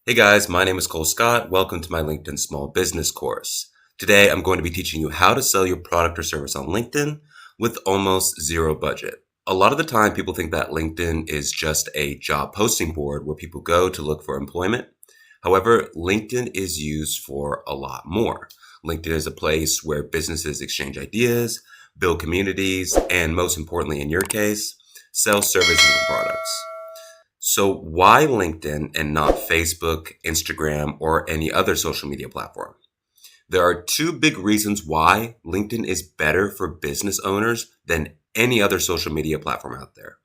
Hey guys, my name is Cole Scott. Welcome to my LinkedIn Small Business course. Today I'm going to be teaching you how to sell your product or service on LinkedIn with almost zero budget. A lot of the time people think that LinkedIn is just a job posting board where people go to look for employment. However, LinkedIn is used for a lot more. LinkedIn is a place where businesses exchange ideas, build communities, and most importantly in your case, sell services and products. So why LinkedIn and not Facebook, Instagram, or any other social media platform? There are two big reasons why LinkedIn is better for business owners than any other social media platform out there.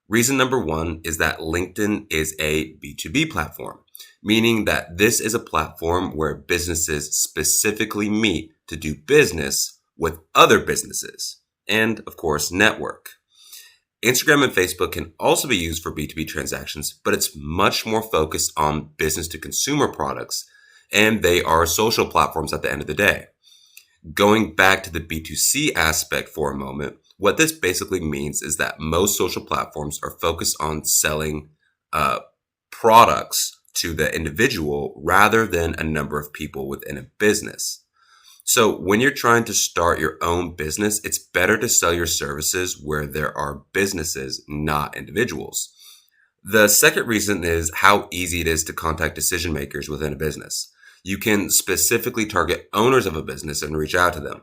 Reason number one is that LinkedIn is a B2B platform, meaning that this is a platform where businesses specifically meet to do business with other businesses and, of course, network. Instagram and Facebook can also be used for B2B transactions, but it's much more focused on business to consumer products, and they are social platforms at the end of the day. Going back to the B2C aspect for a moment, what this basically means is that most social platforms are focused on selling products to the individual rather than a number of people within a business. So when you're trying to start your own business, it's better to sell your services where there are businesses, not individuals. The second reason is how easy it is to contact decision makers within a business. You can specifically target owners of a business and reach out to them.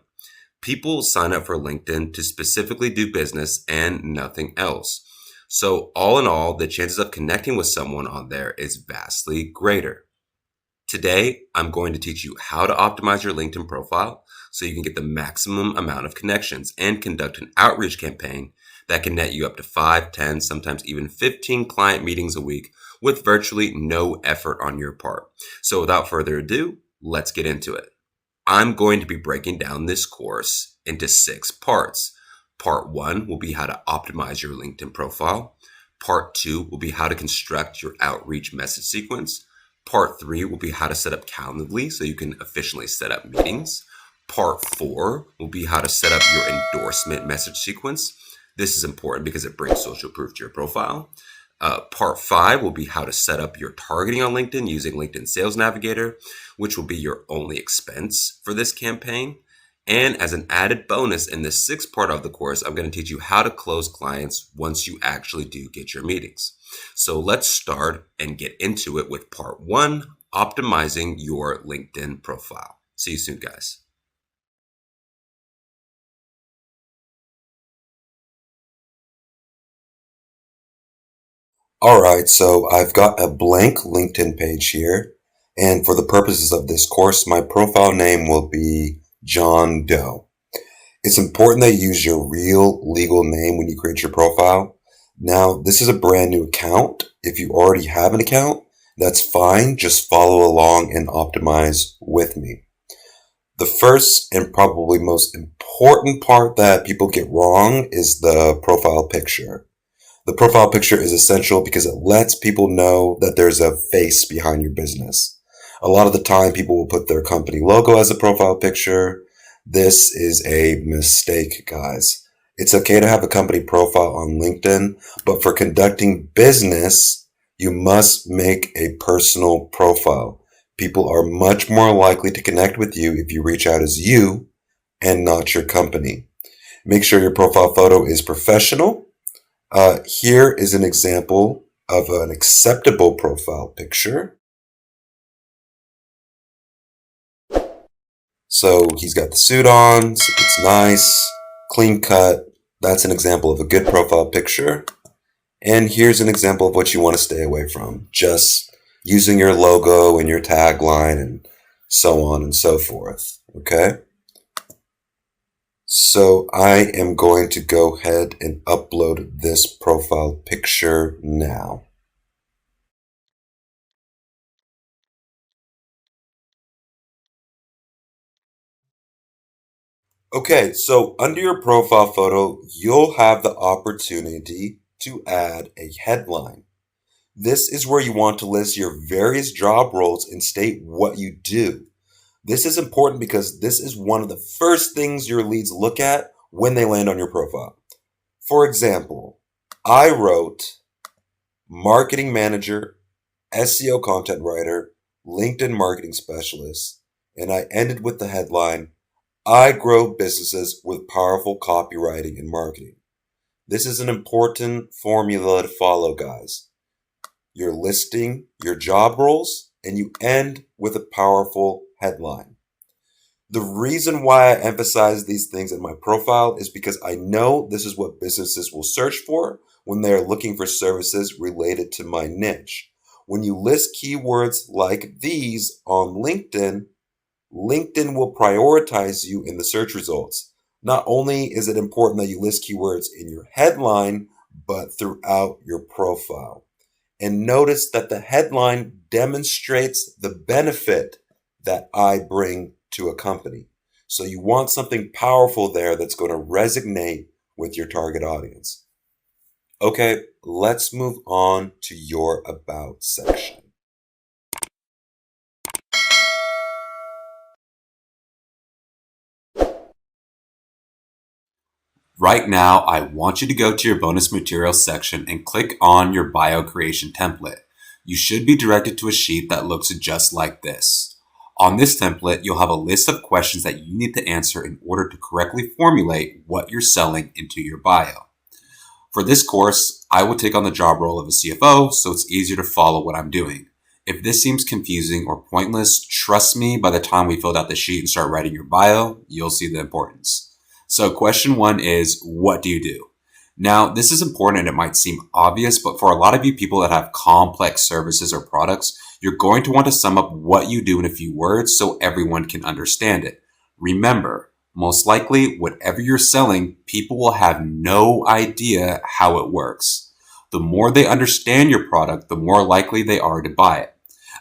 People sign up for LinkedIn to specifically do business and nothing else. So all in all, the chances of connecting with someone on there is vastly greater. Today, I'm going to teach you how to optimize your LinkedIn profile so you can get the maximum amount of connections and conduct an outreach campaign that can net you up to 5, 10, sometimes even 15 client meetings a week with virtually no effort on your part. So without further ado, let's get into it. I'm going to be breaking down this course into 6 parts. Part 1 will be how to optimize your LinkedIn profile. Part 2 will be how to construct your outreach message sequence. Part 3 will be how to set up Calendly so you can efficiently set up meetings. Part 4 will be how to set up your endorsement message sequence. This is important because it brings social proof to your profile. Part 5 will be how to set up your targeting on LinkedIn using LinkedIn Sales Navigator, which will be your only expense for this campaign. And as an added bonus in the 6th part of the course, I'm going to teach you how to close clients once you actually do get your meetings. So let's start and get into it with part 1, optimizing your LinkedIn profile. See you soon, guys. All right, so I've got a blank LinkedIn page here. And for the purposes of this course, my profile name will be John Doe. It's important that you use your real legal name when you create your profile. Now, this is a brand new account. If you already have an account, that's fine. Just follow along and optimize with me. The first and probably most important part that people get wrong is the profile picture. The profile picture is essential because it lets people know that there's a face behind your business. A lot of the time, people will put their company logo as a profile picture. This is a mistake, guys. It's okay to have a company profile on LinkedIn, but for conducting business, you must make a personal profile. People are much more likely to connect with you if you reach out as you and not your company. Make sure your profile photo is professional. Here is an example of an acceptable profile picture. So he's got the suit on, it's nice, clean cut. That's an example of a good profile picture. And here's an example of what you want to stay away from. Just using your logo and your tagline and so on and so forth. Okay? So I am going to go ahead and upload this profile picture now. Okay, so under your profile photo, you'll have the opportunity to add a headline. This is where you want to list your various job roles and state what you do. This is important because this is one of the first things your leads look at when they land on your profile. For example, I wrote marketing manager SEO content writer, LinkedIn marketing specialist, and I ended with the headline, I grow businesses with powerful copywriting and marketing. This is an important formula to follow, guys. You're listing your job roles and you end with a powerful headline. The reason why I emphasize these things in my profile is because I know this is what businesses will search for when they are looking for services related to my niche. When you list keywords like these on LinkedIn, LinkedIn will prioritize you in the search results. Not only is it important that you list keywords in your headline, but throughout your profile. And notice that the headline demonstrates the benefit that I bring to a company. So you want something powerful there that's going to resonate with your target audience. Okay, let's move on to your About section. Right now, I want you to go to your bonus materials section and click on your bio creation template. You should be directed to a sheet that looks just like this. On this template, you'll have a list of questions that you need to answer in order to correctly formulate what you're selling into your bio. For this course, I will take on the job role of a CFO, so it's easier to follow what I'm doing. If this seems confusing or pointless, trust me, by the time we filled out the sheet and start writing your bio, you'll see the importance. So question 1 is, what do you do? Now, this is important and it might seem obvious, but for a lot of you people that have complex services or products, you're going to want to sum up what you do in a few words so everyone can understand it. Remember, most likely, whatever you're selling, people will have no idea how it works. The more they understand your product, the more likely they are to buy it.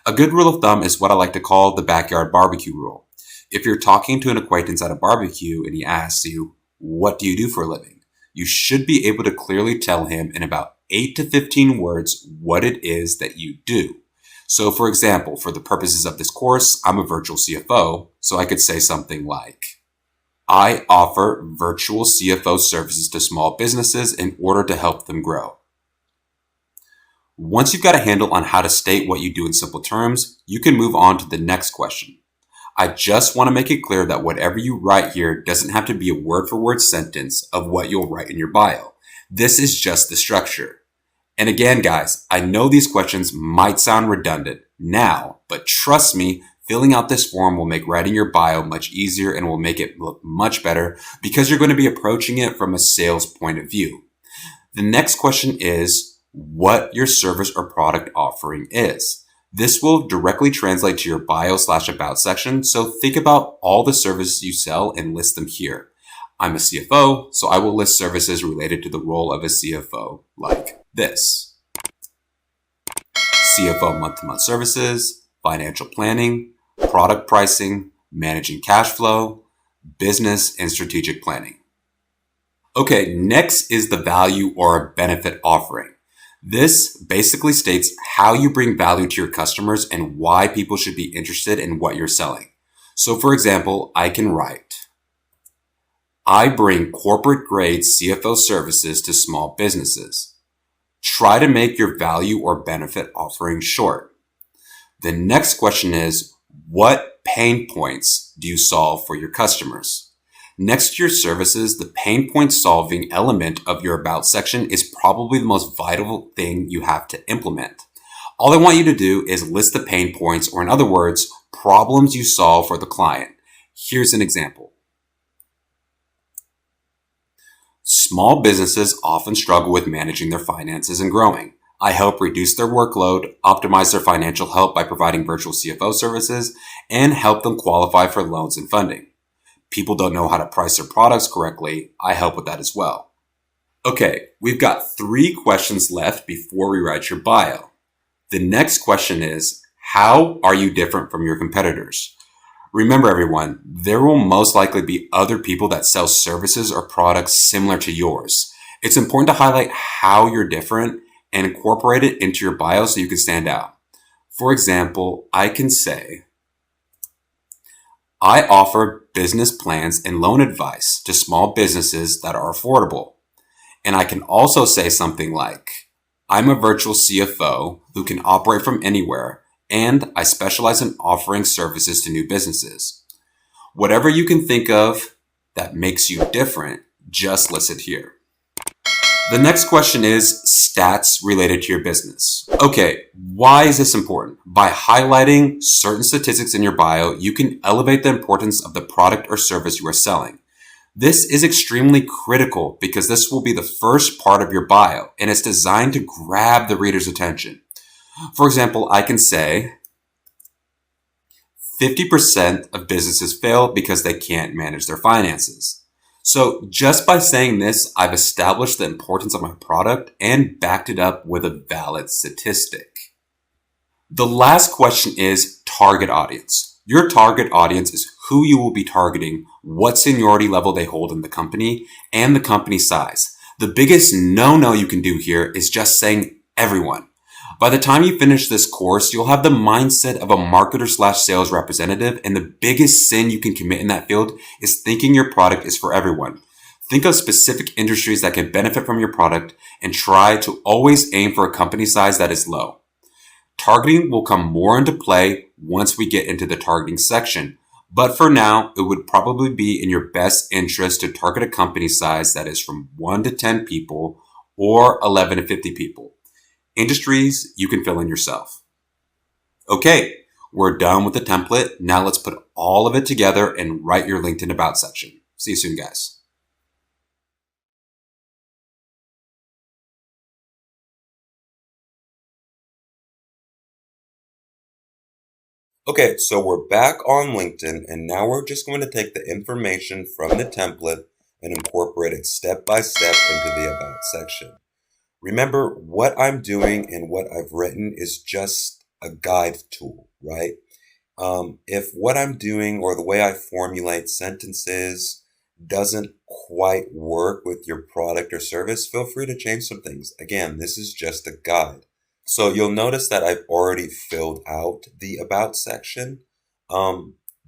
A good rule of thumb is what I like to call the backyard barbecue rule. If you're talking to an acquaintance at a barbecue and he asks you, what do you do for a living? You should be able to clearly tell him in about 8 to 15 words what it is that you do. So for example, for the purposes of this course, I'm a virtual CFO, so I could say something like, I offer virtual CFO services to small businesses in order to help them grow. Once you've got a handle on how to state what you do in simple terms, you can move on to the next question. I just want to make it clear that whatever you write here doesn't have to be a word-for-word sentence of what you'll write in your bio. This is just the structure. And again, guys, I know these questions might sound redundant now, but trust me, filling out this form will make writing your bio much easier and will make it look much better because you're going to be approaching it from a sales point of view. The next question is what your service or product offering is. This will directly translate to your bio/about section, so think about all the services you sell and list them here. I'm a CFO, so I will list services related to the role of a CFO like this. CFO month-to-month services, financial planning, product pricing, managing cash flow, business and strategic planning. Okay, next is the value or benefit offering. This basically states how you bring value to your customers and why people should be interested in what you're selling. So for example, I can write, I bring corporate grade CFO services to small businesses. Try to make your value or benefit offering short. The next question is, what pain points do you solve for your customers? Next to your services, the pain point solving element of your About section is probably the most vital thing you have to implement. All I want you to do is list the pain points, or in other words, problems you solve for the client. Here's an example. Small businesses often struggle with managing their finances and growing. I help reduce their workload, optimize their financial health by providing virtual CFO services, and help them qualify for loans and funding. People don't know how to price their products correctly. I help with that as well. Okay, we've got 3 questions left before we write your bio. The next question is, how are you different from your competitors? Remember everyone, there will most likely be other people that sell services or products similar to yours. It's important to highlight how you're different and incorporate it into your bio so you can stand out. For example, I can say, I offer business plans and loan advice to small businesses that are affordable. And I can also say something like, I'm a virtual CFO who can operate from anywhere, and I specialize in offering services to new businesses. Whatever you can think of that makes you different, just list it here. The next question is stats related to your business. Okay, why is this important? By highlighting certain statistics in your bio, you can elevate the importance of the product or service you are selling. This is extremely critical because this will be the first part of your bio and it's designed to grab the reader's attention. For example, I can say 50% of businesses fail because they can't manage their finances. So just by saying this, I've established the importance of my product and backed it up with a valid statistic. The last question is target audience. Your target audience is who you will be targeting, what seniority level they hold in the company, and the company size. The biggest no-no you can do here is just saying everyone. By the time you finish this course, you'll have the mindset of a marketer/sales representative, and the biggest sin you can commit in that field is thinking your product is for everyone. Think of specific industries that can benefit from your product and try to always aim for a company size that is low. Targeting will come more into play once we get into the targeting section, but for now, it would probably be in your best interest to target a company size that is from 1 to 10 people or 11 to 50 people. Industries you can fill in yourself. Okay, we're done with the template. Now let's put all of it together and write your LinkedIn About section. See you soon, guys. Okay, so we're back on LinkedIn, and now we're just going to take the information from the template and incorporate it step by step into the About section. Remember, what I'm doing and what I've written is just a guide tool, right? If what I'm doing or the way I formulate sentences doesn't quite work with your product or service, feel free to change some things. Again, this is just a guide. So you'll notice that I've already filled out the About section.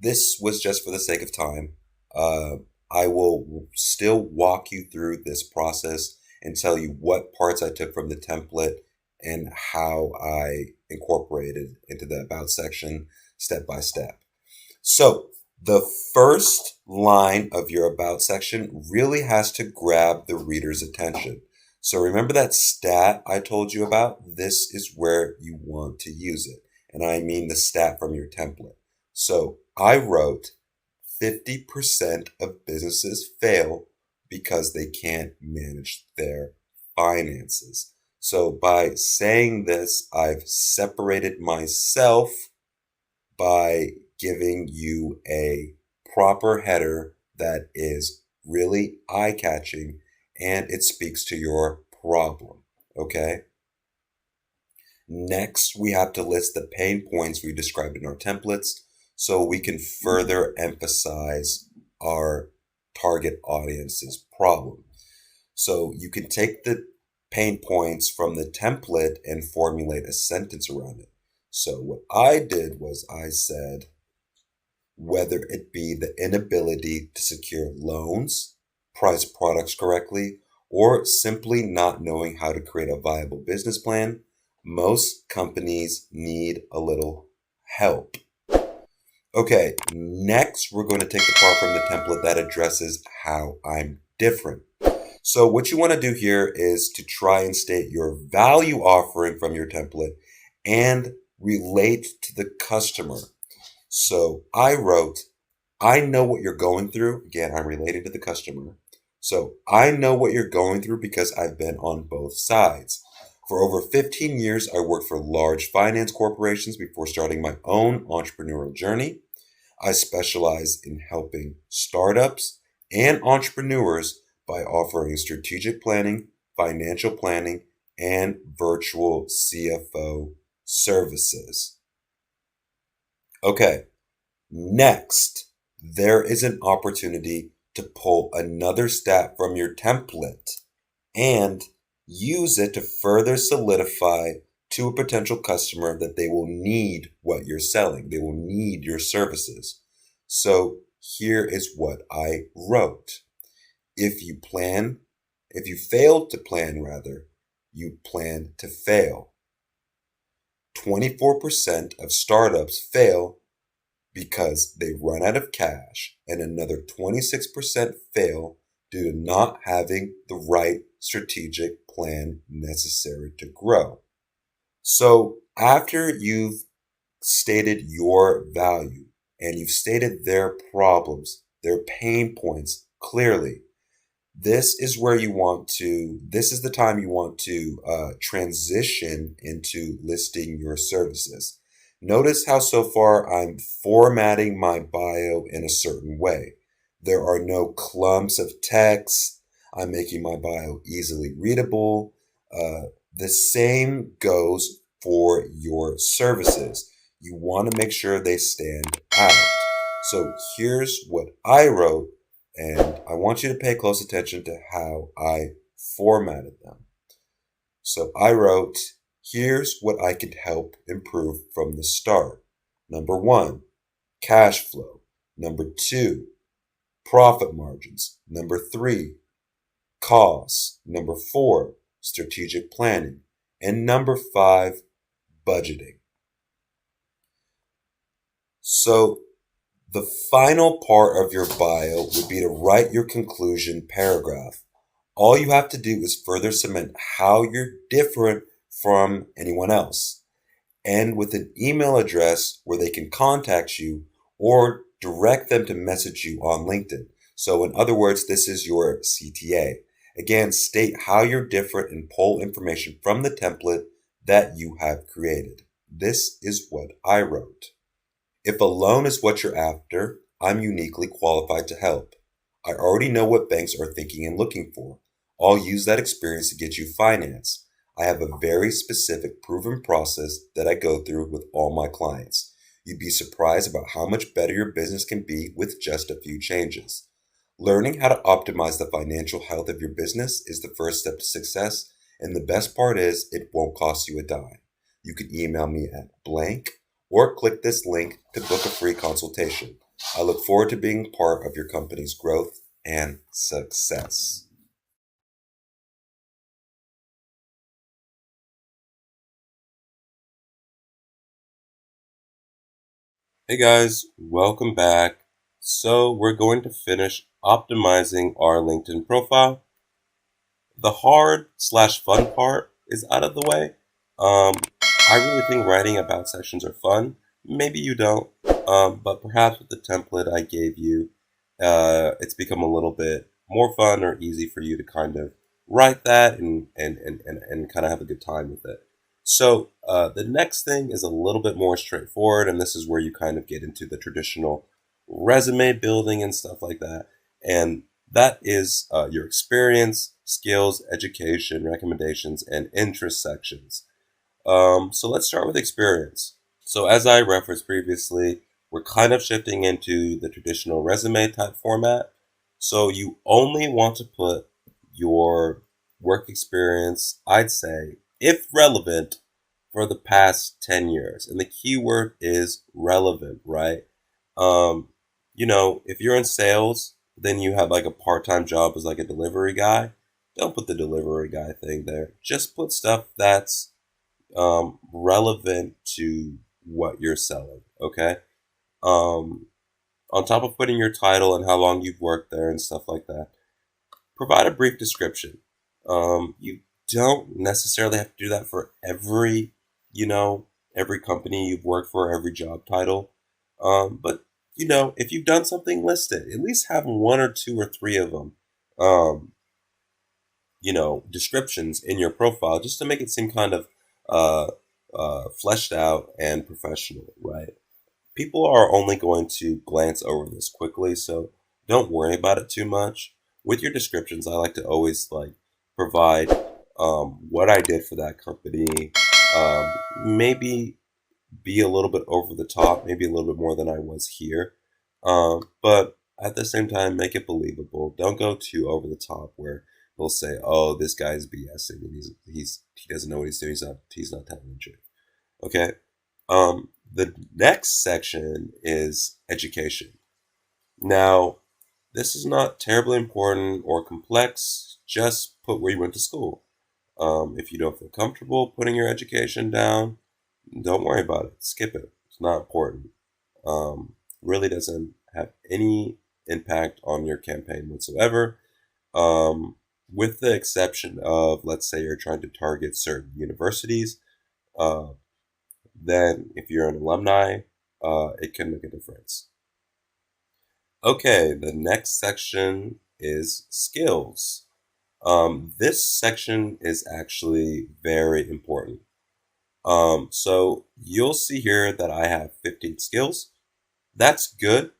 This was just for the sake of time. I will still walk you through this process and tell you what parts I took from the template and how I incorporated into the About section step by step. So the first line of your About section really has to grab the reader's attention. So remember that stat I told you about? This is where you want to use it. And I mean the stat from your template. So I wrote 50% of businesses fail because they can't manage their finances. So by saying this, I've separated myself by giving you a proper header that is really eye-catching and it speaks to your problem, okay? Next, we have to list the pain points we described in our templates so we can further emphasize our target audience's problem. So you can take the pain points from the template and formulate a sentence around it. So what I did was I said, whether it be the inability to secure loans, price products correctly, or simply not knowing how to create a viable business plan, most companies need a little help. Okay, next we're going to take the part from the template that addresses how I'm different. So what you want to do here is to try and state your value offering from your template and relate to the customer. So I wrote, I know what you're going through. Again, I'm related to the customer. So I know what you're going through because I've been on both sides. For over 15 years, I worked for large finance corporations before starting my own entrepreneurial journey. I specialize in helping startups and entrepreneurs by offering strategic planning, financial planning, and virtual CFO services. Okay, next, there is an opportunity to pull another stat from your template and use it to further solidify to a potential customer that they will need what you're selling. They will need your services. So here is what I wrote. If you failed to plan, you plan to fail. 24% of startups fail because they run out of cash, and another 26% fail due to not having the right strategic plan necessary to grow. So, after you've stated your value and you've stated their problems, their pain points clearly, this is the time you want to transition into listing your services. Notice how so far I'm formatting my bio in a certain way. There are no clumps of text. I'm making my bio easily readable. The same goes for your services. You want to make sure they stand out. So here's what I wrote, and I want you to pay close attention to how I formatted them. So I wrote, here's what I could help improve from the start. Number 1, cash flow. Number 2, profit margins. Number 3, costs. Number 4, strategic planning. And number 5, budgeting. So the final part of your bio would be to write your conclusion paragraph. All you have to do is further cement how you're different from anyone else, and with an email address where they can contact you or direct them to message you on LinkedIn. So in other words, this is your CTA. Again, state how you're different and pull information from the template that you have created. This is what I wrote. If a loan is what you're after, I'm uniquely qualified to help. I already know what banks are thinking and looking for. I'll use that experience to get you finance. I have a very specific proven process that I go through with all my clients. You'd be surprised about how much better your business can be with just a few changes. Learning how to optimize the financial health of your business is the first step to success, and the best part is it won't cost you a dime. You can email me at blank or click this link to book a free consultation. I look forward to being part of your company's growth and success. Hey guys, welcome back. So we're going to finish optimizing our LinkedIn profile. The hard/fun part is out of the way. I really think writing about sections are fun. Maybe you don't, but perhaps with the template I gave you, it's become a little bit more fun or easy for you to kind of write that and kind of have a good time with it. So the next thing is a little bit more straightforward, and this is where you kind of get into the traditional resume building and stuff like that. And that is your experience, skills, education, recommendations, and interest sections. So let's start with experience. So as I referenced previously, we're kind of shifting into the traditional resume type format. So you only want to put your work experience, I'd say, if relevant, for the past 10 years. And the keyword is relevant, right? Um, if you're in sales, then you have like a part-time job as like a delivery guy. Don't put the delivery guy thing there. Just put stuff that's relevant to what you're selling. Okay. Um, on top of putting your title and how long you've worked there and stuff like that, provide a brief description. You don't necessarily have to do that for every company you've worked for, every job title. But if you've done something, list it. At least have one or two or three of them. Um, descriptions in your profile just to make it seem kind of uh, fleshed out and professional, right? People are only going to glance over this quickly, so don't worry about it too much. With your descriptions, I like to always like provide what I did for that company. Maybe be a little bit over the top, maybe a little bit more than I was here. But at the same time, make it believable. Don't go too over the top where they'll say, "Oh, this guy's BSing and he doesn't know what he's doing. He's not telling the truth." Okay. The next section is education. Now, this is not terribly important or complex. Just put where you went to school. If you don't feel comfortable putting your education down, don't worry about it. Skip it. It's not important. Really doesn't have any impact on your campaign whatsoever. Um, with the exception of, let's say you're trying to target certain universities, uh, then if you're an alumni, it can make a difference. Okay, the next section is skills. This section is actually very important. So you'll see here that I have 15 skills. That's good.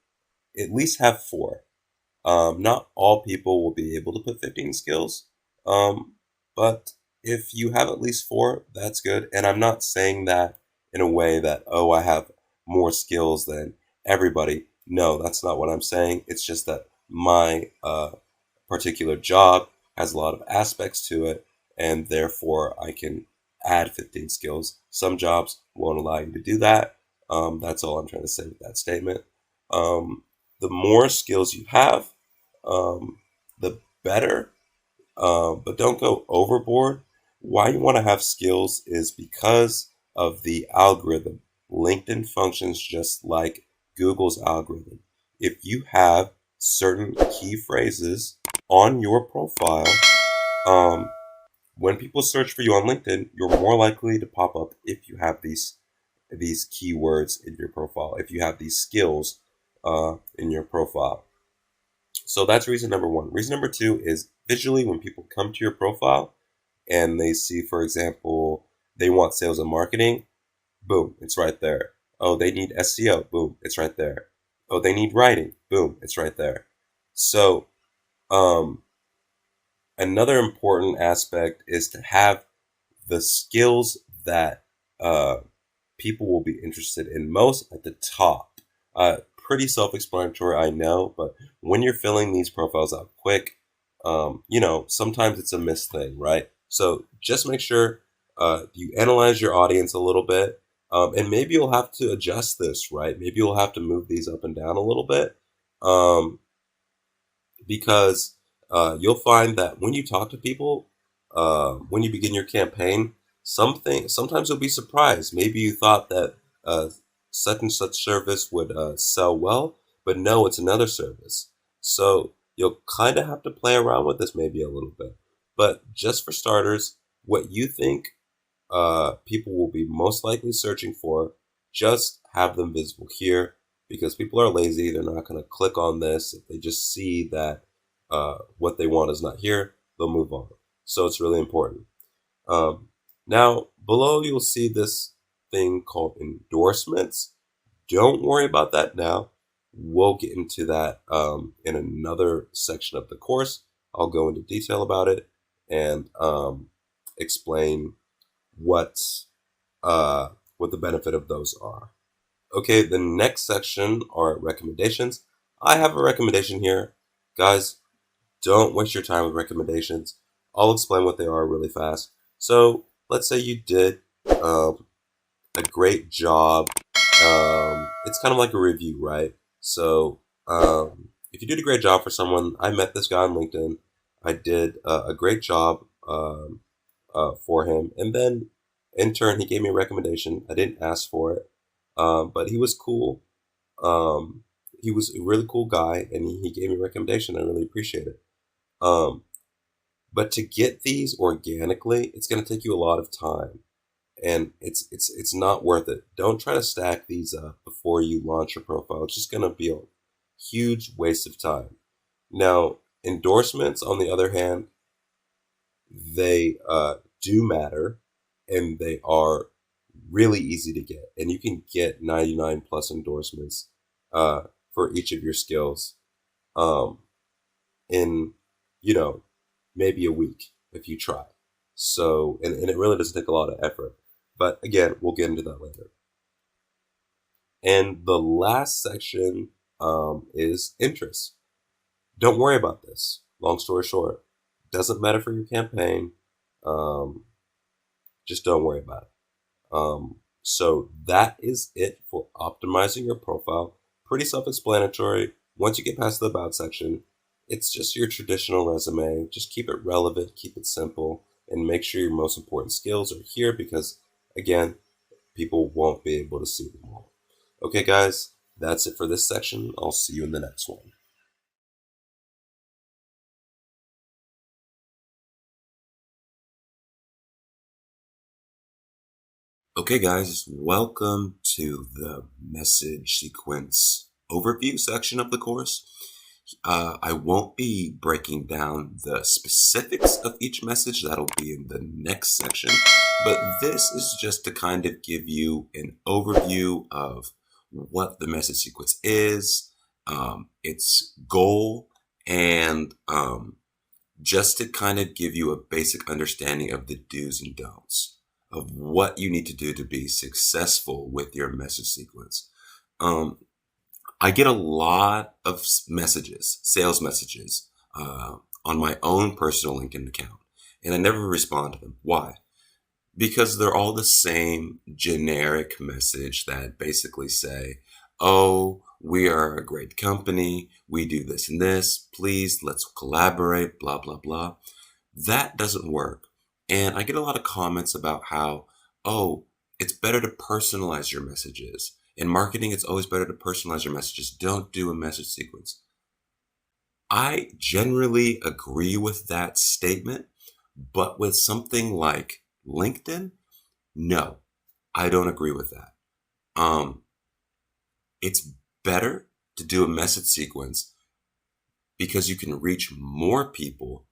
At least have four. Not all people will be able to put 15 skills. But if you have at least four, that's good. And I'm not saying that in a way that, oh, I have more skills than everybody. No, that's not what I'm saying. It's just that my particular job has a lot of aspects to it, and therefore I can add 15 skills. Some jobs won't allow you to do that. That's all I'm trying to say with that statement. Um, the more skills you have, the better, but don't go overboard. Why you want to have skills is because of the algorithm. LinkedIn functions just like Google's algorithm. If you have certain key phrases on your profile, um, when people search for you on LinkedIn, you're more likely to pop up if you have these keywords in your profile, if you have these skills in your profile. So that's reason number one. Reason number two is visually, when people come to your profile and they see, for example, they want sales and marketing, boom, it's right there. Oh, they need SEO, boom, it's right there. Oh, they need writing, boom, it's right there. So, um, another important aspect is to have the skills that uh, people will be interested in most at the top. Pretty self-explanatory, I know, but when you're filling these profiles out quick, sometimes it's a missed thing, right? So just make sure you analyze your audience a little bit, and maybe you'll have to adjust this, right? Maybe you'll have to move these up and down a little bit, um, because you'll find that when you talk to people, when you begin your campaign, sometimes you'll be surprised. Maybe you thought that such and such service would sell well, but no, it's another service. So you'll kind of have to play around with this maybe a little bit. But just for starters, what you think people will be most likely searching for, just have them visible here, because people are lazy. They're not going to click on this. If they just see that what they want is not here, they'll move on. So it's really important. Um, Now, below you'll see this thing called endorsements. Don't worry about that now. We'll get into that in another section of the course. I'll go into detail about it and explain what what the benefit of those are. Okay, the next section are recommendations. I have a recommendation here. Guys, don't waste your time with recommendations. I'll explain what they are really fast. So let's say you did a great job. It's kind of like a review, right? So if you did a great job for someone, I met this guy on LinkedIn. I did a great job for him, and then in turn, he gave me a recommendation. I didn't ask for it, but he was cool. Um, he was a really cool guy, and he gave me a recommendation. I really appreciate it. Um, but to get these organically, it's going to take you a lot of time, and it's not worth it. Don't try to stack these up before you launch your profile. It's just going to be a huge waste of time. Now, endorsements, on the other hand, they do matter, and they are really easy to get. And you can get 99 plus endorsements for each of your skills um, in, maybe a week if you try. So, and it really doesn't take a lot of effort. But again, we'll get into that later. And the last section is interest. Don't worry about this. Long story short, doesn't matter for your campaign. Um, just don't worry about it. So that is it for optimizing your profile. Pretty self-explanatory. Once you get past the about section, it's just your traditional resume. Just keep it relevant, keep it simple. and make sure your most important skills are here because, again, people won't be able to see them all. Okay, guys, that's it for this section. I'll see you in the next one. Okay, guys, welcome to the message sequence overview section of the course. I won't be breaking down the specifics of each message. That'll be in the next section. But this is just to kind of give you an overview of what the message sequence is, its goal, and just to kind of give you a basic understanding of the do's and don'ts of what you need to do to be successful with your message sequence. I get a lot of messages, sales messages, on my own personal LinkedIn account, and I never respond to them. Why? Because they're all the same generic message that basically say, oh, we are a great company, we do this and this, please let's collaborate, blah, blah, blah. That doesn't work. And I get a lot of comments about how, oh, it's better to personalize your messages. In marketing, it's always better to personalize your messages. Don't do a message sequence. I generally agree with that statement, but with something like LinkedIn, no, I don't agree with that. It's better to do a message sequence because you can reach more people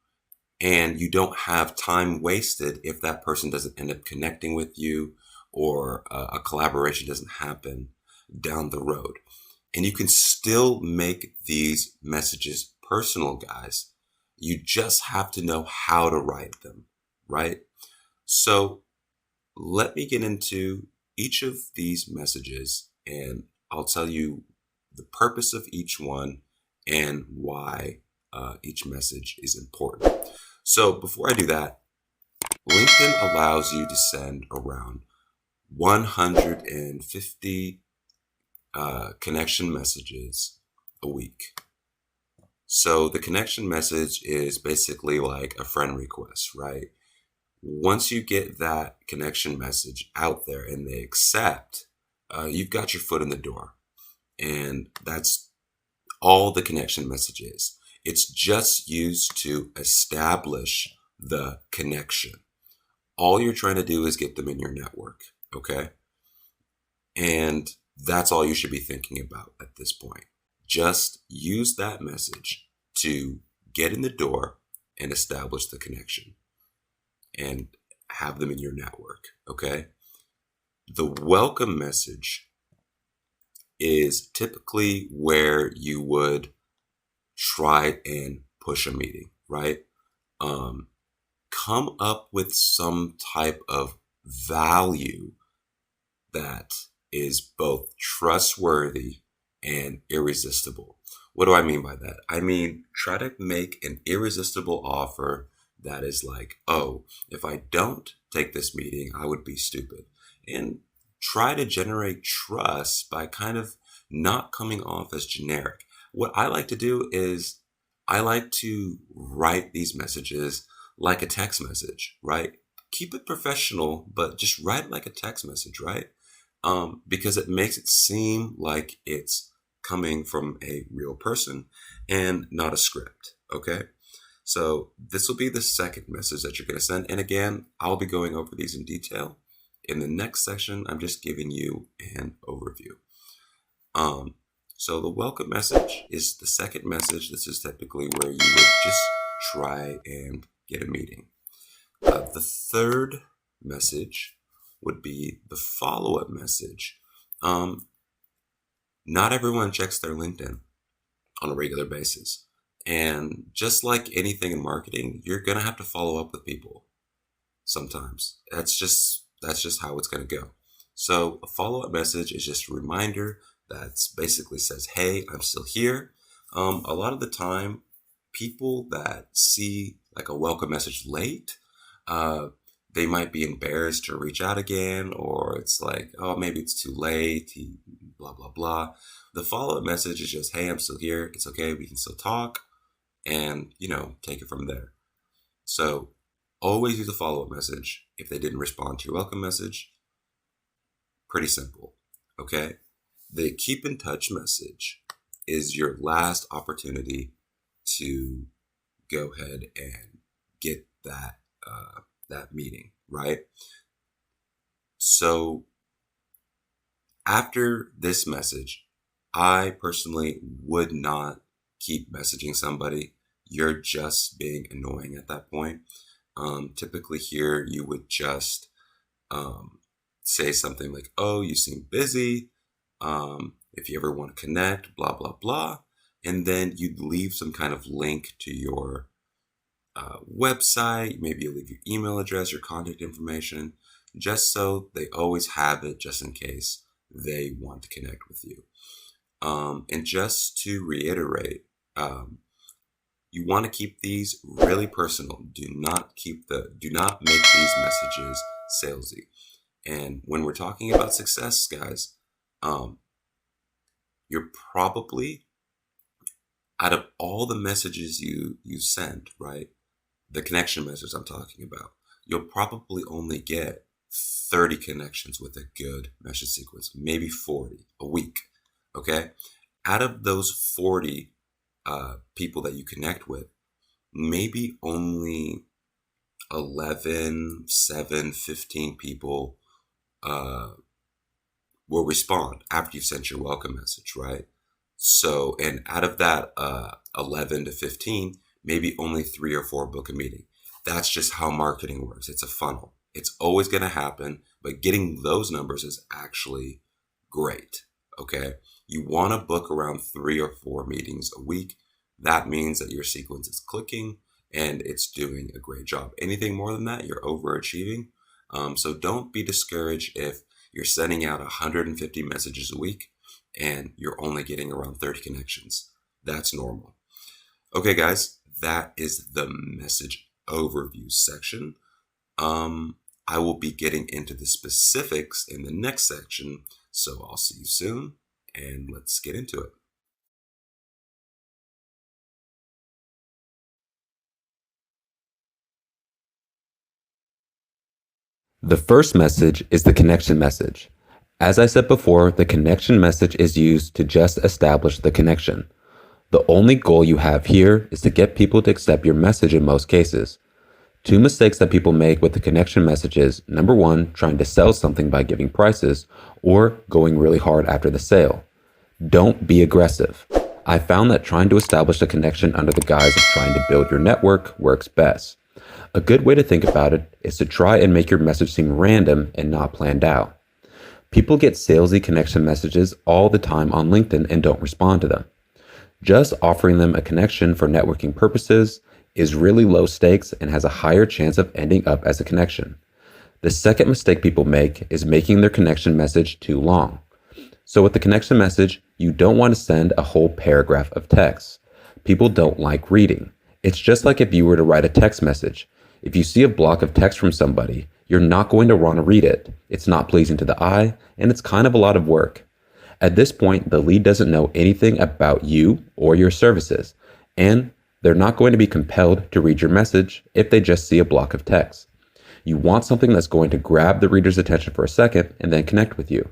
and you don't have time wasted if that person doesn't end up connecting with you or a collaboration doesn't happen down the road. And you can still make these messages personal, guys. You just have to know how to write them, right? So let me get into each of these messages and I'll tell you the purpose of each one and why each message is important. So before I do that, LinkedIn allows you to send around 150 connection messages a week. So the connection message is basically like a friend request, right? Once you get that connection message out there and they accept, you've got your foot in the door. And that's all the connection message is. It's just used to establish the connection. All you're trying to do is get them in your network, okay? And that's all you should be thinking about at this point. Just use that message to get in the door and establish the connection and have them in your network, okay? The welcome message is typically where you would try and push a meeting, right? Come up with some type of value that is both trustworthy and irresistible. What do I mean by that? I mean, try to make an irresistible offer that is like, oh, if I don't take this meeting, I would be stupid. And try to generate trust by kind of not coming off as generic. What I like to do is I like to write these messages like a text message, right? Keep it professional, but just write it like a text message, right? Because it makes it seem like it's coming from a real person and not a script, okay? So this will be the second message that you're going to send. And again, I'll be going over these in detail. In the next section, I'm just giving you an overview. So the welcome message is the second message. This is typically where you would just try and get a meeting. The third message would be the follow-up message. Not everyone checks their LinkedIn on a regular basis. And just like anything in marketing, you're going to have to follow up with people sometimes. That's just how it's going to go. So a follow-up message is just a reminder that basically says, hey, I'm still here. A lot of the time, people that see like a welcome message late, they might be embarrassed to reach out again, or it's like, oh, maybe it's too late, blah, blah, blah. The follow-up message is just, hey, I'm still here. It's okay. We can still talk and, take it from there. So Always use a follow-up message if they didn't respond to your welcome message. Pretty simple, okay? The keep in touch message is your last opportunity to go ahead and get that meeting, right? So after this message, I personally would not keep messaging somebody. You're just being annoying at that point. Typically here, you would just say something like, oh, you seem busy. If you ever want to connect, blah, blah, blah. And then you'd leave some kind of link to your website. Maybe you leave your email address, your contact information, just so they always have it just in case they want to connect with you. And just to reiterate, you want to keep these really personal. Do not make these messages salesy. And when we're talking about success, guys, you're probably, out of all the messages you send, right? The connection messages I'm talking about, you'll probably only get 30 connections with a good message sequence, maybe 40 a week. Okay. Out of those 40 people that you connect with, maybe only 11, 7, 15 people will respond after you've sent your welcome message, right? So, and out of that 11 to 15, maybe only 3 or 4 book a meeting. That's just how marketing works. It's a funnel. It's always going to happen, but getting those numbers is actually great. Okay. You want to book around 3 or 4 meetings a week. That means that your sequence is clicking and it's doing a great job. Anything more than that, you're overachieving. So don't be discouraged if you're sending out 150 messages a week and you're only getting around 30 connections. That's normal. Okay, guys, that is the message overview section. I will be getting into the specifics in the next section, so I'll see you soon, and let's get into it. The first message is the connection message. As I said before, the connection message is used to just establish the connection. The only goal you have here is to get people to accept your message in most cases. 2 mistakes that people make with the connection message is, number 1, trying to sell something by giving prices, or going really hard after the sale. Don't be aggressive. I found that trying to establish a connection under the guise of trying to build your network works best. A good way to think about it is to try and make your message seem random and not planned out. People get salesy connection messages all the time on LinkedIn and don't respond to them. Just offering them a connection for networking purposes is really low stakes and has a higher chance of ending up as a connection. The second mistake people make is making their connection message too long. So with the connection message, you don't want to send a whole paragraph of text. People don't like reading. It's just like if you were to write a text message. If you see a block of text from somebody, you're not going to want to read it. It's not pleasing to the eye, and it's kind of a lot of work. At this point, the lead doesn't know anything about you or your services, and they're not going to be compelled to read your message if they just see a block of text. You want something that's going to grab the reader's attention for a second and then connect with you.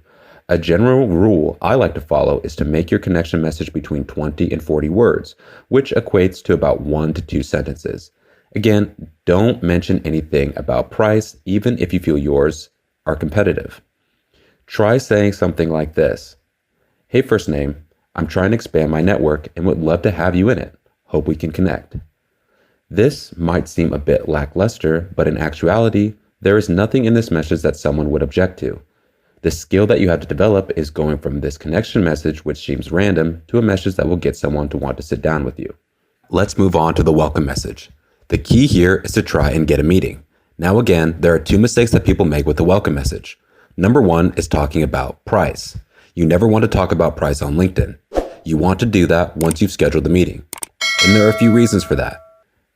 A general rule I like to follow is to make your connection message between 20 and 40 words, which equates to about 1 to 2 sentences. Again, don't mention anything about price, even if you feel yours are competitive. Try saying something like this. Hey, first name, I'm trying to expand my network and would love to have you in it. Hope we can connect. This might seem a bit lackluster, but in actuality, there is nothing in this message that someone would object to. The skill that you have to develop is going from this connection message, which seems random, to a message that will get someone to want to sit down with you. Let's move on to the welcome message. The key here is to try and get a meeting. Now again, there are 2 mistakes that people make with the welcome message. Number 1 is talking about price. You never want to talk about price on LinkedIn. You want to do that once you've scheduled the meeting. And there are a few reasons for that.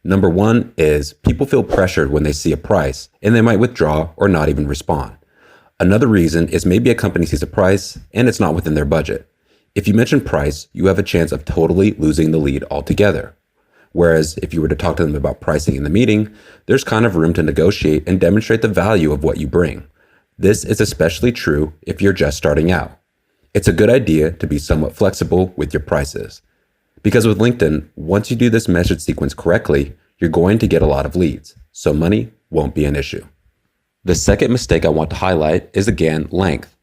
Number 1 is people feel pressured when they see a price and they might withdraw or not even respond. Another reason is maybe a company sees a price and it's not within their budget. If you mention price, you have a chance of totally losing the lead altogether. Whereas if you were to talk to them about pricing in the meeting, there's kind of room to negotiate and demonstrate the value of what you bring. This is especially true if you're just starting out. It's a good idea to be somewhat flexible with your prices. Because with LinkedIn, once you do this message sequence correctly, you're going to get a lot of leads, so money won't be an issue. The second mistake I want to highlight is, again, length.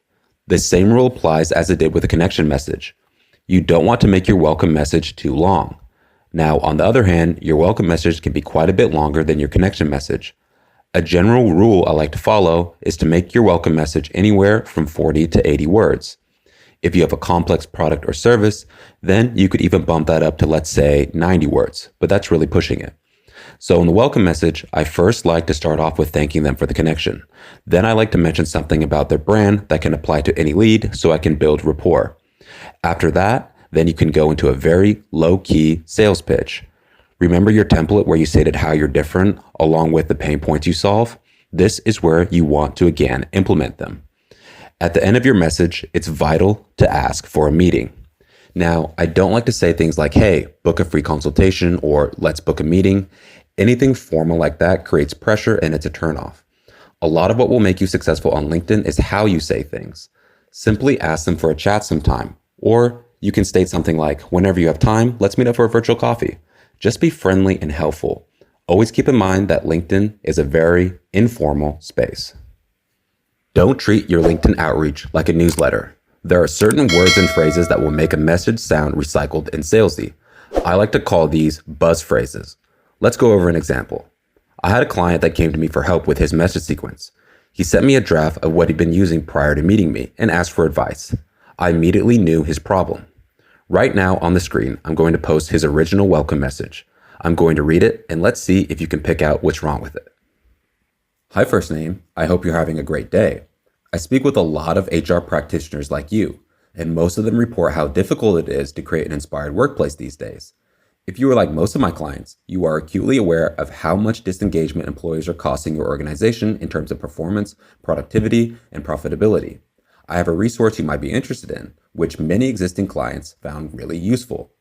The same rule applies as it did with a connection message. You don't want to make your welcome message too long. Now, on the other hand, your welcome message can be quite a bit longer than your connection message. A general rule I like to follow is to make your welcome message anywhere from 40 to 80 words. If you have a complex product or service, then you could even bump that up to, let's say, 90 words, but that's really pushing it. So in the welcome message, I first like to start off with thanking them for the connection. Then I like to mention something about their brand that can apply to any lead so I can build rapport. After that, then you can go into a very low-key sales pitch. Remember your template where you stated how you're different along with the pain points you solve? This is where you want to again implement them. At the end of your message, it's vital to ask for a meeting. Now, I don't like to say things like, hey, book a free consultation or let's book a meeting. Anything formal like that creates pressure and it's a turnoff. A lot of what will make you successful on LinkedIn is how you say things. Simply ask them for a chat sometime. Or you can state something like, whenever you have time, let's meet up for a virtual coffee. Just be friendly and helpful. Always keep in mind that LinkedIn is a very informal space. Don't treat your LinkedIn outreach like a newsletter. There are certain words and phrases that will make a message sound recycled and salesy. I like to call these buzz phrases. Let's go over an example. I had a client that came to me for help with his message sequence. He sent me a draft of what he'd been using prior to meeting me and asked for advice. I immediately knew his problem. Right now on the screen, I'm going to post his original welcome message. I'm going to read it and let's see if you can pick out what's wrong with it. Hi, first name. I hope you're having a great day. I speak with a lot of HR practitioners like you, and most of them report how difficult it is to create an inspired workplace these days. If you are like most of my clients, you are acutely aware of how much disengagement employees are costing your organization in terms of performance, productivity, and profitability. I have a resource you might be interested in, which many existing clients found really useful.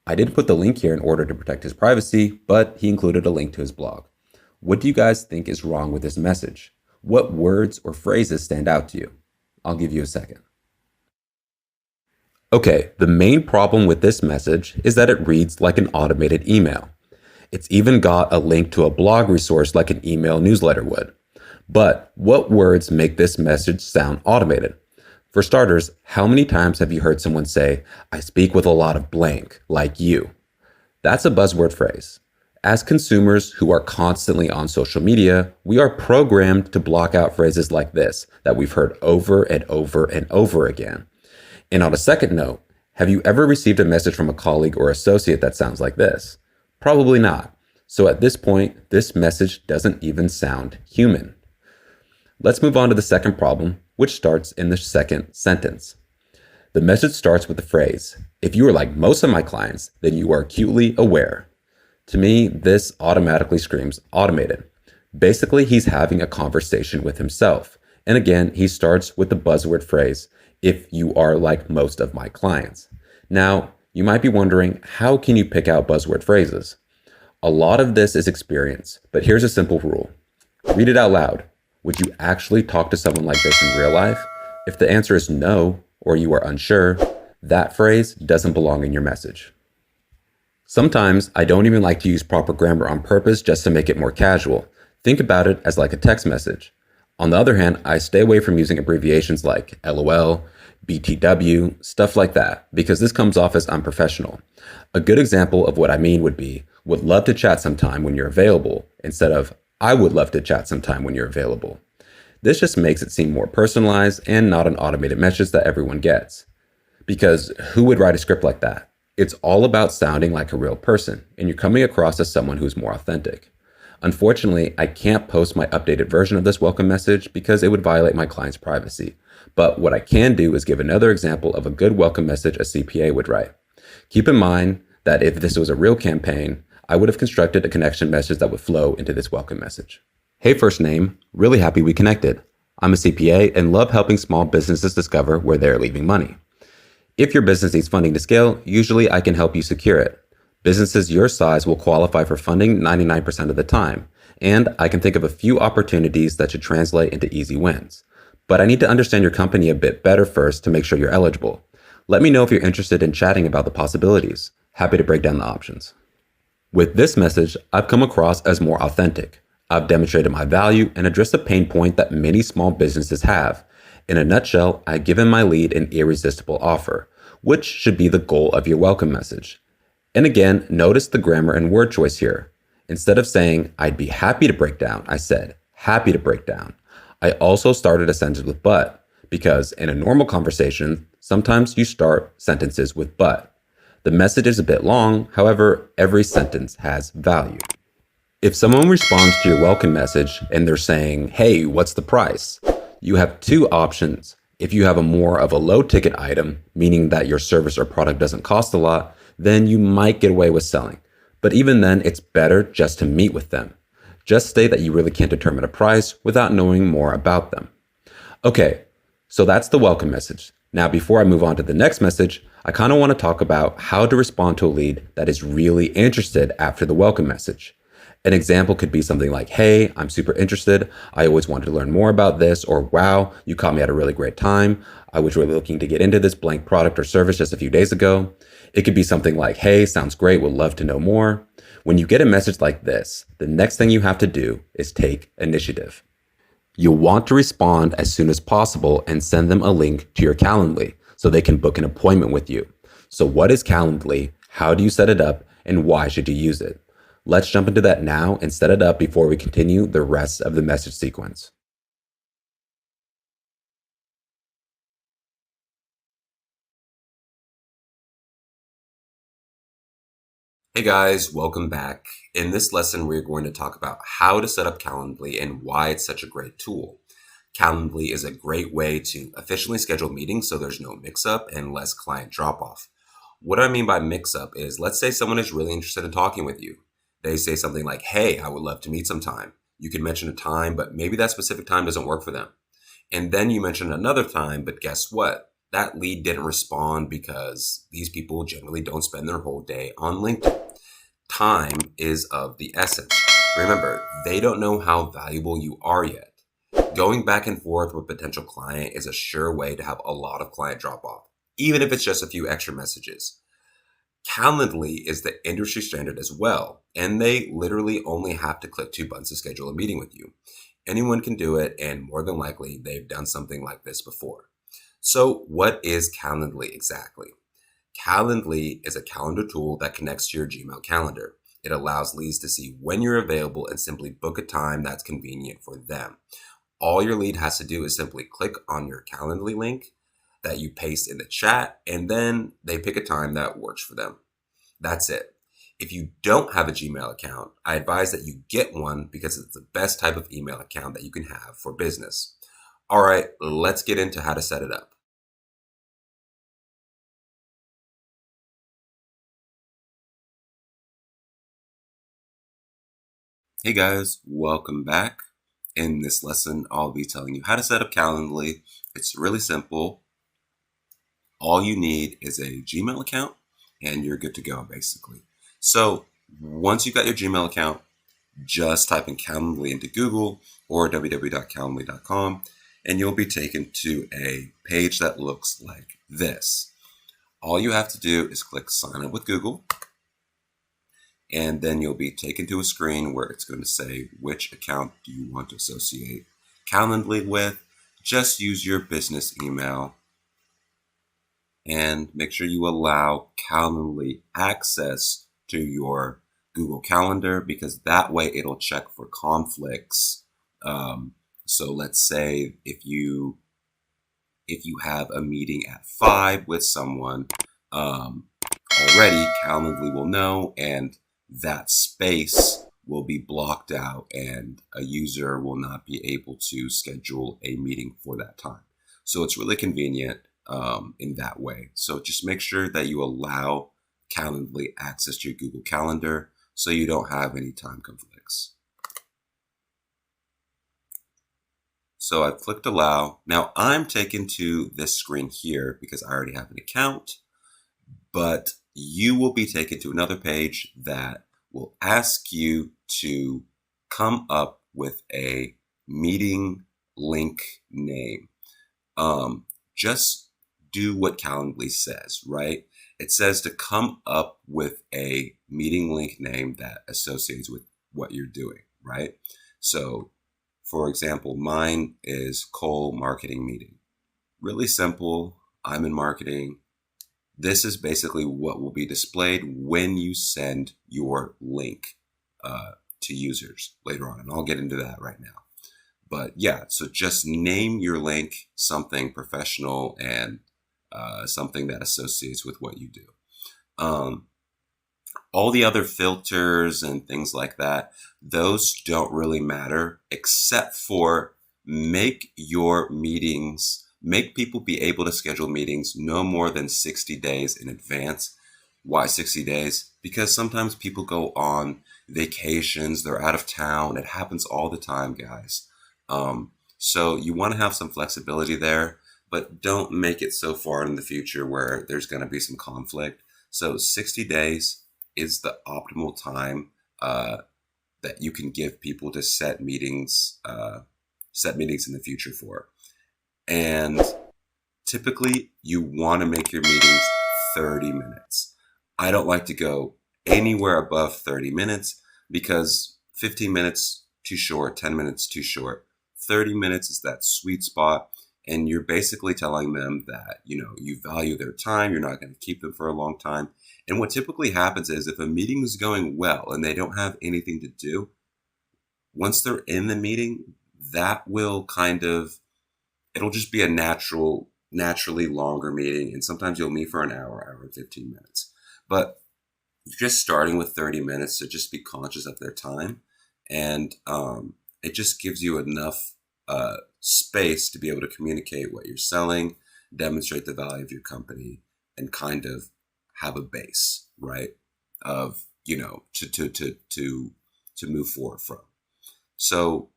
I didn't put the link here in order to protect his privacy, but he included a link to his blog. What do you guys think is wrong with this message? What words or phrases stand out to you? I'll give you a second. Okay, the main problem with this message is that it reads like an automated email. It's even got a link to a blog resource like an email newsletter would. But what words make this message sound automated? For starters, how many times have you heard someone say, I speak with a lot of blank, like you? That's a buzzword phrase. As consumers who are constantly on social media, we are programmed to block out phrases like this that we've heard over and over and over again. And on a second note, have you ever received a message from a colleague or associate that sounds like this? Probably not. So at this point, this message doesn't even sound human. Let's move on to the second problem, which starts in the second sentence. The message starts with the phrase, if you are like most of my clients, then you are acutely aware. To me, this automatically screams automated. Basically, he's having a conversation with himself. And again, he starts with the buzzword phrase, if you are like most of my clients. Now, you might be wondering, how can you pick out buzzword phrases? A lot of this is experience, but here's a simple rule. Read it out loud. Would you actually talk to someone like this in real life? If the answer is no, or you are unsure, that phrase doesn't belong in your message. Sometimes I don't even like to use proper grammar on purpose just to make it more casual. Think about it as like a text message. On the other hand, I stay away from using abbreviations like LOL, BTW, stuff like that, because this comes off as unprofessional. A good example of what I mean would be, would love to chat sometime when you're available, instead of, I would love to chat sometime when you're available. This just makes it seem more personalized and not an automated message that everyone gets. Because who would write a script like that? It's all about sounding like a real person, and you're coming across as someone who's more authentic. Unfortunately, I can't post my updated version of this welcome message because it would violate my client's privacy. But what I can do is give another example of a good welcome message a CPA would write. Keep in mind that if this was a real campaign, I would have constructed a connection message that would flow into this welcome message. Hey, first name, really happy we connected. I'm a CPA and love helping small businesses discover where they're leaving money. If your business needs funding to scale, usually I can help you secure it. Businesses your size will qualify for funding 99% of the time, and I can think of a few opportunities that should translate into easy wins. But I need to understand your company a bit better first to make sure you're eligible. Let me know if you're interested in chatting about the possibilities. Happy to break down the options. With this message, I've come across as more authentic. I've demonstrated my value and addressed a pain point that many small businesses have. In a nutshell, I've given my lead an irresistible offer, which should be the goal of your welcome message. And again, notice the grammar and word choice here. Instead of saying, I'd be happy to break down, I said, happy to break down. I also started a sentence with but, because in a normal conversation, sometimes you start sentences with but. The message is a bit long, however, every sentence has value. If someone responds to your welcome message and they're saying, hey, what's the price? You have two options. If you have a more of a low ticket item, meaning that your service or product doesn't cost a lot, then you might get away with selling. But even then, it's better just to meet with them. Just state that you really can't determine a price without knowing more about them. Okay, so that's the welcome message. Now, before I move on to the next message, I kind of want to talk about how to respond to a lead that is really interested after the welcome message. An example could be something like, hey, I'm super interested. I always wanted to learn more about this, or wow, you caught me at a really great time. I was really looking to get into this blank product or service just a few days ago. It could be something like, hey, sounds great, would love to know more. When you get a message like this, the next thing you have to do is take initiative. You'll want to respond as soon as possible and send them a link to your Calendly so they can book an appointment with you. So what is Calendly? How do you set it up? And why should you use it? Let's jump into that now and set it up before we continue the rest of the message sequence. Hey guys, welcome back. In this lesson, we're going to talk about how to set up Calendly and why it's such a great tool. Calendly is a great way to efficiently schedule meetings so there's no mix-up and less client drop-off. What I mean by mix-up is, let's say someone is really interested in talking with you. They say something like, hey, I would love to meet sometime. You can mention a time, but maybe that specific time doesn't work for them. And then you mention another time, but guess what? That lead didn't respond because these people generally don't spend their whole day on LinkedIn. Time is of the essence. Remember, they don't know how valuable you are yet. Going back and forth with a potential client is a sure way to have a lot of client drop off, even if it's just a few extra messages. Calendly is the industry standard as well, and they literally only have to click two buttons to schedule a meeting with you. Anyone can do it, and more than likely, they've done something like this before. So, what is Calendly exactly? Calendly is a calendar tool that connects to your Gmail calendar. It allows leads to see when you're available and simply book a time that's convenient for them. All your lead has to do is simply click on your Calendly link that you paste in the chat, and then they pick a time that works for them. That's it. If you don't have a Gmail account, I advise that you get one because it's the best type of email account that you can have for business. All right, let's get into how to set it up. Hey guys, welcome back. In this lesson, I'll be telling you how to set up Calendly. It's really simple. All you need is a Gmail account and you're good to go, basically. So once you've got your Gmail account, just type in Calendly into Google or www.calendly.com and you'll be taken to a page that looks like this. All you have to do is click sign up with Google, and then you'll be taken to a screen where it's going to say which account do you want to associate Calendly with. Just use your business email and make sure you allow Calendly access to your Google Calendar, because that way it'll check for conflicts. So let's say if you have a meeting at 5 with someone, already Calendly will know, and that space will be blocked out and a user will not be able to schedule a meeting for that time. So it's really convenient in that way. So just make sure that you allow Calendly access to your Google Calendar so you don't have any time conflicts. So I've clicked allow. Now I'm taken to this screen here because I already have an account. but you will be taken to another page that will ask you to come up with a meeting link name. Just do what Calendly says, right? It says to come up with a meeting link name that associates with what you're doing, right? So, for example, mine is Cole Marketing Meeting. Really simple. I'm in marketing. This is basically what will be displayed when you send your link to users later on. And I'll get into that right now. But yeah, so just name your link something professional and something that associates with what you do. All the other filters and things like that, those don't really matter, except for make people be able to schedule meetings no more than 60 days in advance. Why 60 days? Because sometimes people go on vacations, they're out of town. It happens all the time, guys. So you want to have some flexibility there, but don't make it so far in the future where there's going to be some conflict. So 60 days is the optimal time that you can give people to set meetings in the future for. And typically you want to make your meetings 30 minutes. I don't like to go anywhere above 30 minutes because 15 minutes too short, 10 minutes too short. 30 minutes is that sweet spot. And you're basically telling them that, you value their time. You're not going to keep them for a long time. And what typically happens is if a meeting is going well and they don't have anything to do, once they're in the meeting, that will it'll just be a naturally longer meeting. And sometimes you'll meet for an hour and 15 minutes. But you're just starting with 30 minutes, so just be conscious of their time. And it just gives you enough space to be able to communicate what you're selling, demonstrate the value of your company, and kind of have a base, right? Of, to move forward from. So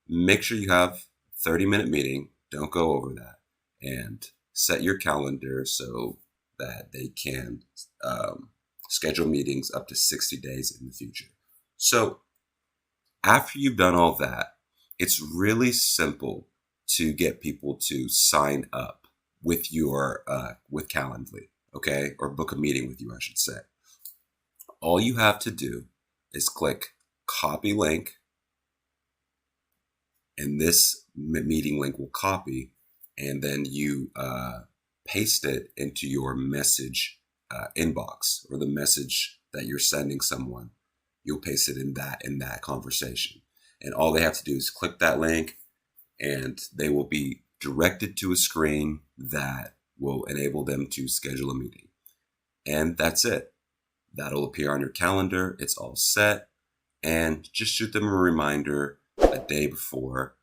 make sure you have 30-minute meeting. Don't go over that, and set your calendar so that they can schedule meetings up to 60 days in the future. So after you've done all that, it's really simple to get people to sign up with with Calendly, okay? Or book a meeting with you, I should say. All you have to do is click copy link, and this meeting link will copy, and then you paste it into your message inbox, or the message that you're sending someone. You'll paste it in that conversation. And all they have to do is click that link, and they will be directed to a screen that will enable them to schedule a meeting. And that's it. That'll appear on your calendar. It's all set. And just shoot them a reminder a day before,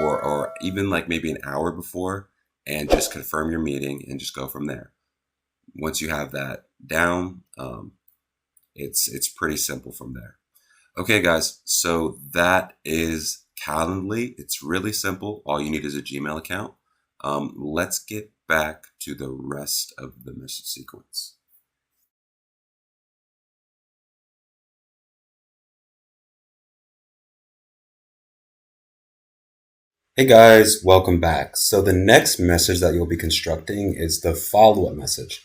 or even like maybe an hour before, and just confirm your meeting and just go from there. Once you have that down, it's pretty simple from there. Okay, guys, so that is Calendly. It's really simple. All you need is a Gmail account. Let's get back to the rest of the message sequence. Hey guys, welcome back. So the next message that you'll be constructing is the follow-up message.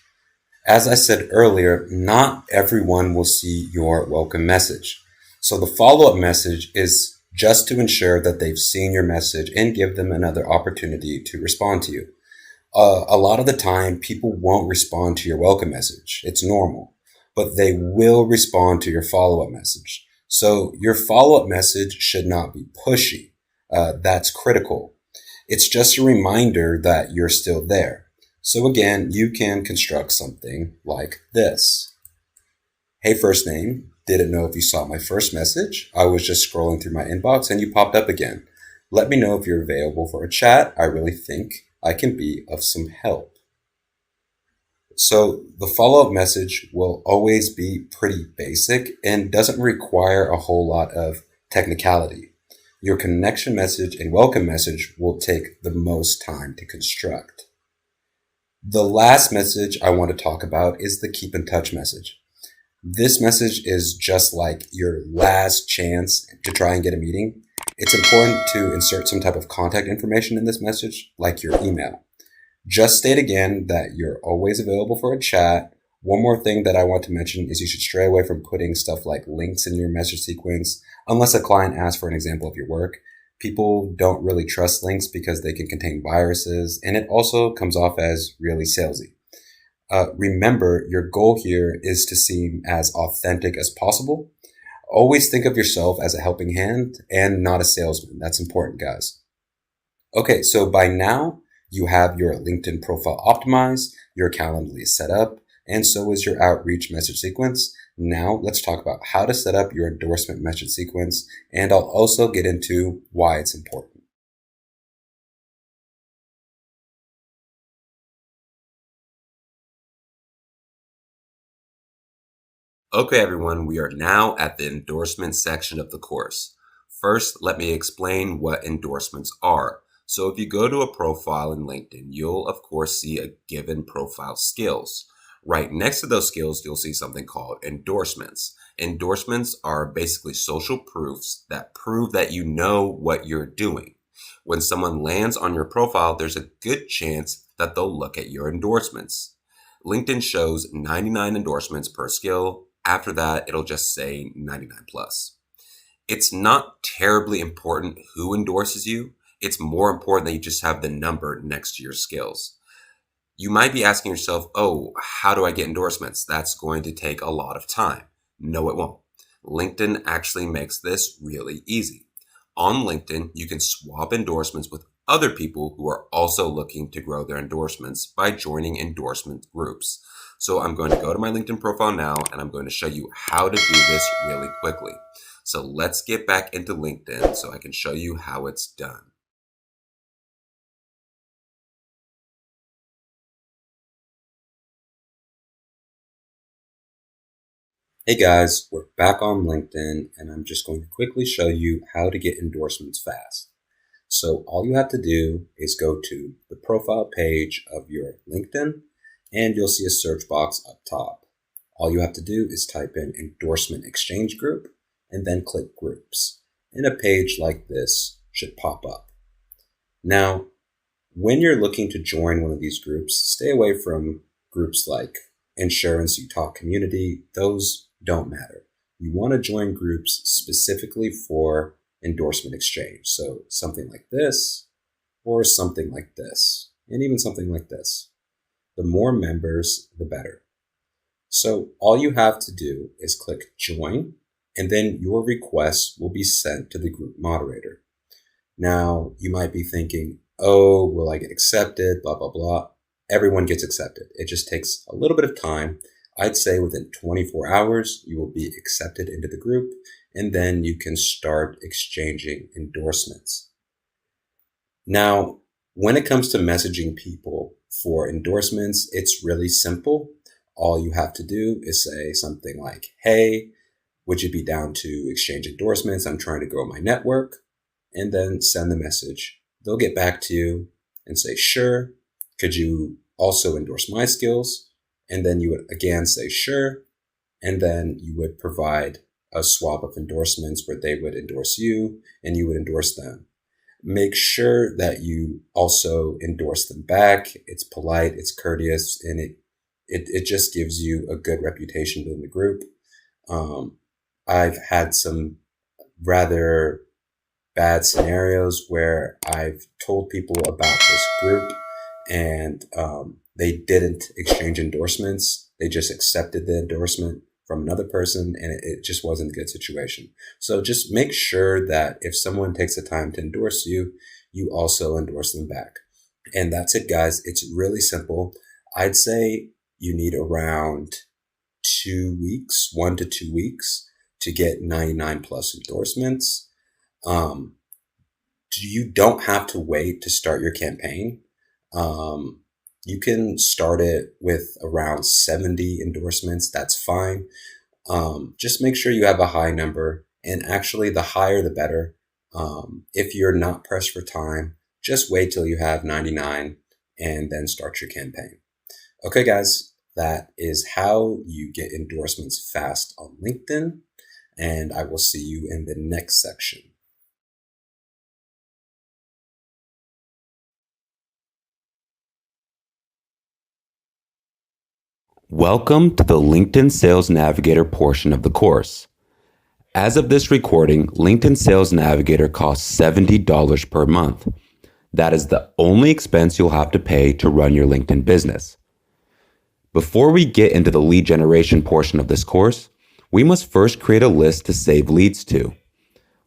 As I said earlier, not everyone will see your welcome message. So the follow-up message is just to ensure that they've seen your message and give them another opportunity to respond to you. A lot of the time, people won't respond to your welcome message. It's normal, but they will respond to your follow-up message. So your follow-up message should not be pushy. That's critical. It's just a reminder that you're still there. So again, you can construct something like this. Hey, first name. Didn't know if you saw my first message. I was just scrolling through my inbox and you popped up again. Let me know if you're available for a chat. I really think I can be of some help. So the follow-up message will always be pretty basic and doesn't require a whole lot of technicality. Your connection message and welcome message will take the most time to construct. The last message I want to talk about is the keep in touch message. This message is just like your last chance to try and get a meeting. It's important to insert some type of contact information in this message, like your email. Just state again that you're always available for a chat. One more thing that I want to mention is you should stray away from putting stuff like links in your message sequence unless a client asks for an example of your work. People don't really trust links because they can contain viruses, and it also comes off as really salesy. Remember, your goal here is to seem as authentic as possible. Always think of yourself as a helping hand and not a salesman. That's important, guys. Okay, so by now, you have your LinkedIn profile optimized, your Calendly is set up, and so is your outreach message sequence. Now, let's talk about how to set up your endorsement message sequence, and I'll also get into why it's important. Okay, everyone, we are now at the endorsement section of the course. First, let me explain what endorsements are. So if you go to a profile in LinkedIn, you'll of course see a given profile skills. Right next to those skills, you'll see something called endorsements. Endorsements are basically social proofs that prove that you know what you're doing. When someone lands on your profile, there's a good chance that they'll look at your endorsements. LinkedIn shows 99 endorsements per skill. After that, it'll just say 99 plus. It's not terribly important who endorses you. It's more important that you just have the number next to your skills. You might be asking yourself, oh, how do I get endorsements? That's going to take a lot of time. No, it won't. LinkedIn actually makes this really easy. On LinkedIn, you can swap endorsements with other people who are also looking to grow their endorsements by joining endorsement groups. So I'm going to go to my LinkedIn profile now, and I'm going to show you how to do this really quickly. So let's get back into LinkedIn so I can show you how it's done. Hey guys, we're back on LinkedIn, and I'm just going to quickly show you how to get endorsements fast. So all you have to do is go to the profile page of your LinkedIn, and you'll see a search box up top. All you have to do is type in endorsement exchange group and then click groups. And a page like this should pop up. Now, when you're looking to join one of these groups, stay away from groups like Insurance You Talk Community. Those don't matter. You want to join groups specifically for endorsement exchange. So something like this, or something like this, and even something like this. The more members, the better. So all you have to do is click join, and then your request will be sent to the group moderator. Now, you might be thinking, oh, will I get accepted, blah, blah, blah. Everyone gets accepted. It just takes a little bit of time. I'd say within 24 hours, you will be accepted into the group, and then you can start exchanging endorsements. Now, when it comes to messaging people for endorsements, it's really simple. All you have to do is say something like, hey, would you be down to exchange endorsements? I'm trying to grow my network. And then send the message. They'll get back to you and say, sure. Could you also endorse my skills? And then you would again say, sure. And then you would provide a swap of endorsements where they would endorse you and you would endorse them. Make sure that you also endorse them back. It's polite, it's courteous, and it just gives you a good reputation within the group. I've had some rather bad scenarios where I've told people about this group and they didn't exchange endorsements. They just accepted the endorsement from another person, and it just wasn't a good situation. So just make sure that if someone takes the time to endorse you, you also endorse them back. And that's it, guys. It's really simple. I'd say you need around 2 weeks, 1 to 2 weeks to get 99 plus endorsements. You don't have to wait to start your campaign. You can start it with around 70 endorsements. That's fine. Just make sure you have a high number, and actually the higher the better. If you're not pressed for time, just wait till you have 99 and then start your campaign. Okay, guys, that is how you get endorsements fast on LinkedIn, and I will see you in the next section. Welcome to the LinkedIn Sales Navigator portion of the course. As of this recording, LinkedIn Sales Navigator costs $70 per month. That is the only expense you'll have to pay to run your LinkedIn business. Before we get into the lead generation portion of this course, we must first create a list to save leads to.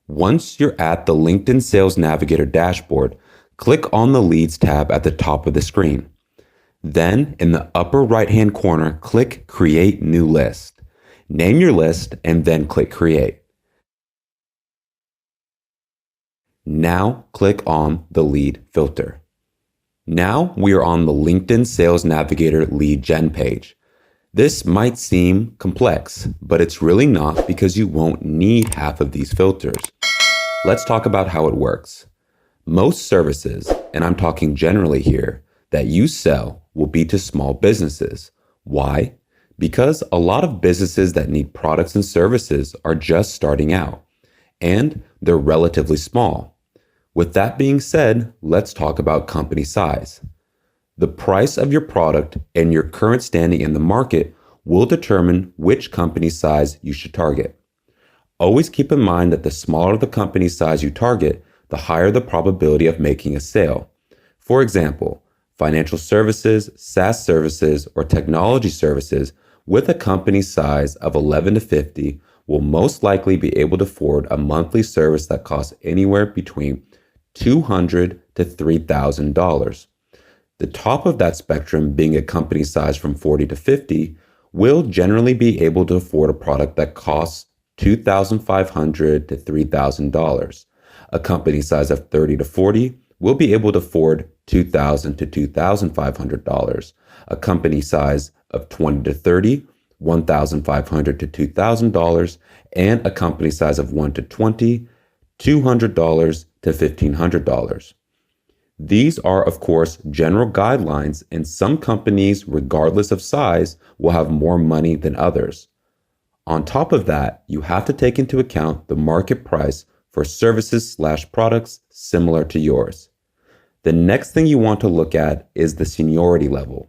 Once you're at the LinkedIn Sales Navigator dashboard, click on the Leads tab at the top of the screen. Then, in the upper right-hand corner, click Create New List. Name your list and then click Create. Now, click on the Lead filter. Now we are on the LinkedIn Sales Navigator Lead Gen page. This might seem complex, but it's really not because you won't need half of these filters. Let's talk about how it works. Most services, and I'm talking generally here, that you sell will be to small businesses. Why? Because a lot of businesses that need products and services are just starting out, and they're relatively small. With that being said, let's talk about company size. The price of your product and your current standing in the market will determine which company size you should target. Always keep in mind that the smaller the company size you target, the higher the probability of making a sale. For example, financial services, SaaS services, or technology services with a company size of 11 to 50 will most likely be able to afford a monthly service that costs anywhere between $200 to $3,000. The top of that spectrum, being a company size from 40 to 50, will generally be able to afford a product that costs $2,500 to $3,000. A company size of 30 to 40 will be able to afford $2,000 to $2,500. A company size of 20 to 30, $1,500 to $2,000, and a company size of 1 to 20, $200 to $1,500. These are, of course, general guidelines, and some companies, regardless of size, will have more money than others. On top of that, you have to take into account the market price for services/products similar to yours. The next thing you want to look at is the seniority level.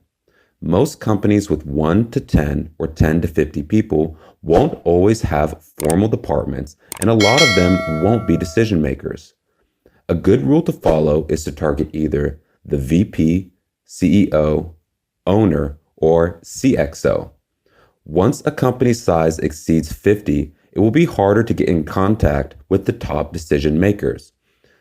Most companies with 1 to 10 or 10 to 50 people won't always have formal departments, and a lot of them won't be decision makers. A good rule to follow is to target either the VP, CEO, owner, or CXO. Once a company size exceeds 50, it will be harder to get in contact with the top decision makers.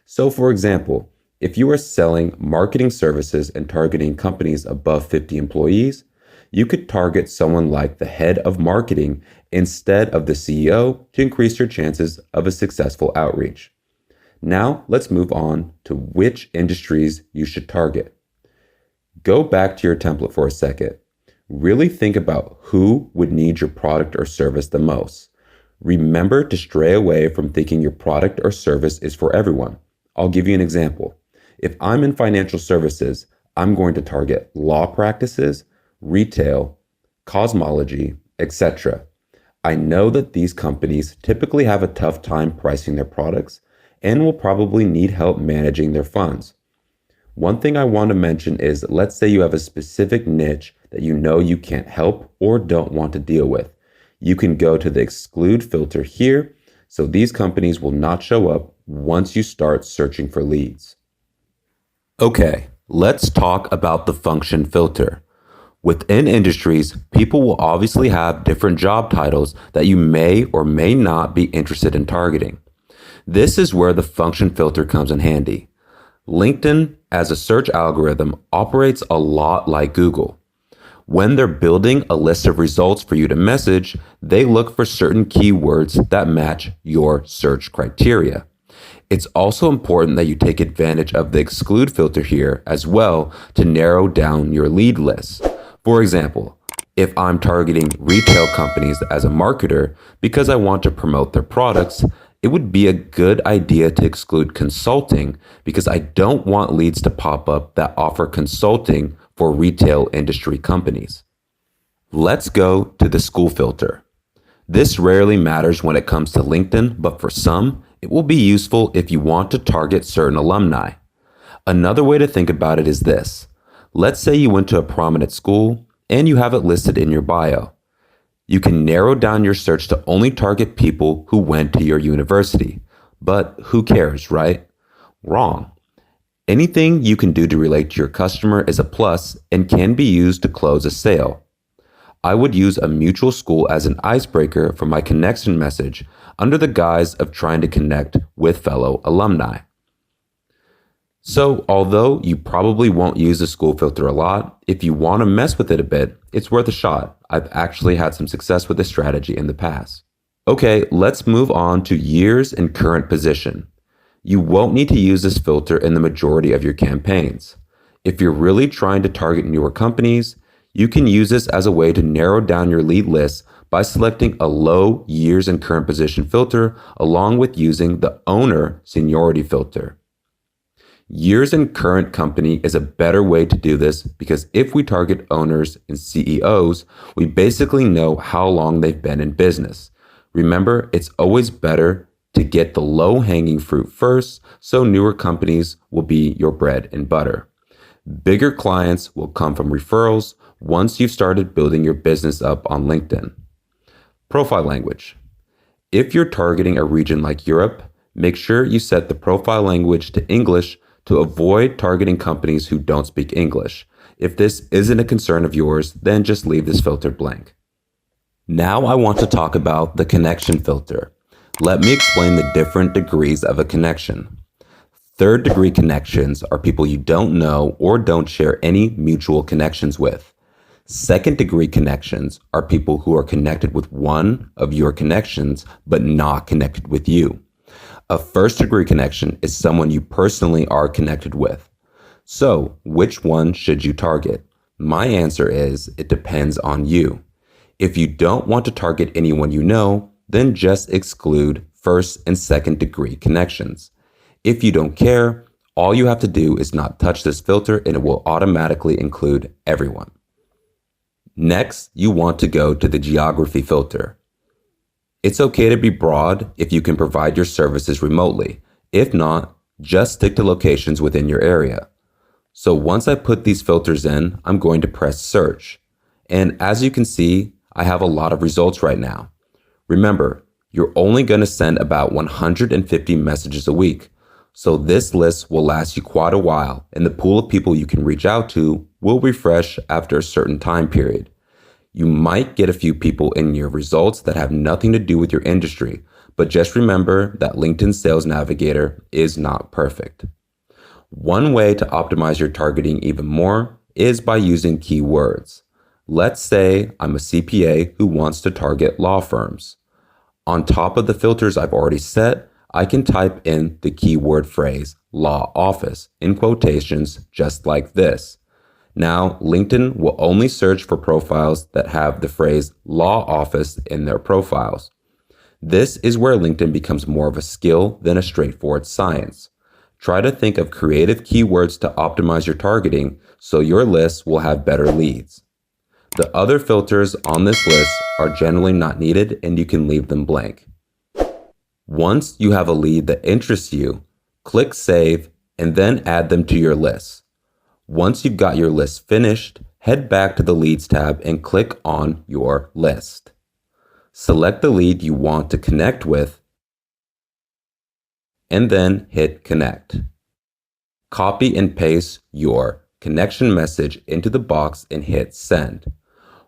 So, for example, if you are selling marketing services and targeting companies above 50 employees, you could target someone like the head of marketing instead of the CEO to increase your chances of a successful outreach. Now, let's move on to which industries you should target. Go back to your template for a second. Really think about who would need your product or service the most. Remember to stray away from thinking your product or service is for everyone. I'll give you an example. If I'm in financial services, I'm going to target law practices, retail, cosmology, etc. I know that these companies typically have a tough time pricing their products and will probably need help managing their funds. One thing I want to mention is, let's say you have a specific niche that you know you can't help or don't want to deal with. You can go to the exclude filter here, so these companies will not show up once you start searching for leads. Okay, let's talk about the function filter. Within industries, people will obviously have different job titles that you may or may not be interested in targeting. This is where the function filter comes in handy. LinkedIn, as a search algorithm, operates a lot like Google. When they're building a list of results for you to message, they look for certain keywords that match your search criteria. It's also important that you take advantage of the exclude filter here as well to narrow down your lead list. For example, if I'm targeting retail companies as a marketer because I want to promote their products, it would be a good idea to exclude consulting because I don't want leads to pop up that offer consulting for retail industry companies. Let's go to the school filter. This rarely matters when it comes to LinkedIn, but for some, it will be useful if you want to target certain alumni. Another way to think about it is this. Let's say you went to a prominent school and you have it listed in your bio. You can narrow down your search to only target people who went to your university. But who cares, right? Wrong. Anything you can do to relate to your customer is a plus and can be used to close a sale. I would use a mutual school as an icebreaker for my connection message under the guise of trying to connect with fellow alumni. So, although you probably won't use the school filter a lot, if you want to mess with it a bit, it's worth a shot. I've actually had some success with this strategy in the past. Okay, let's move on to years and current position. You won't need to use this filter in the majority of your campaigns. If you're really trying to target newer companies, you can use this as a way to narrow down your lead list by selecting a low years and current position filter along with using the owner seniority filter. Years and current company is a better way to do this because if we target owners and CEOs, we basically know how long they've been in business. Remember, it's always better to get the low-hanging fruit first, so newer companies will be your bread and butter. Bigger clients will come from referrals once you've started building your business up on LinkedIn. Profile language. If you're targeting a region like Europe, make sure you set the profile language to English to avoid targeting companies who don't speak English. If this isn't a concern of yours, then just leave this filter blank. Now I want to talk about the connection filter. Let me explain the different degrees of a connection. Third degree connections are people you don't know or don't share any mutual connections with. Second degree connections are people who are connected with one of your connections but not connected with you. A first degree connection is someone you personally are connected with. So, which one should you target? My answer is it depends on you. If you don't want to target anyone you know, then just exclude first and second degree connections. If you don't care, all you have to do is not touch this filter and it will automatically include everyone. Next, you want to go to the geography filter. It's okay to be broad if you can provide your services remotely. If not, just stick to locations within your area. So once I put these filters in, I'm going to press search. And as you can see, I have a lot of results right now. Remember, you're only going to send about 150 messages a week. So this list will last you quite a while, and the pool of people you can reach out to will refresh after a certain time period. You might get a few people in your results that have nothing to do with your industry, but just remember that LinkedIn Sales Navigator is not perfect. One way to optimize your targeting even more is by using keywords. Let's say I'm a CPA who wants to target law firms. On top of the filters I've already set, I can type in the keyword phrase law office in quotations just like this. Now, LinkedIn will only search for profiles that have the phrase law office in their profiles. This is where LinkedIn becomes more of a skill than a straightforward science. Try to think of creative keywords to optimize your targeting so your list will have better leads. The other filters on this list are generally not needed and you can leave them blank. Once you have a lead that interests you, click Save and then add them to your list. Once you've got your list finished, head back to the Leads tab and click on your list. Select the lead you want to connect with and then hit Connect. Copy and paste your connection message into the box and hit Send.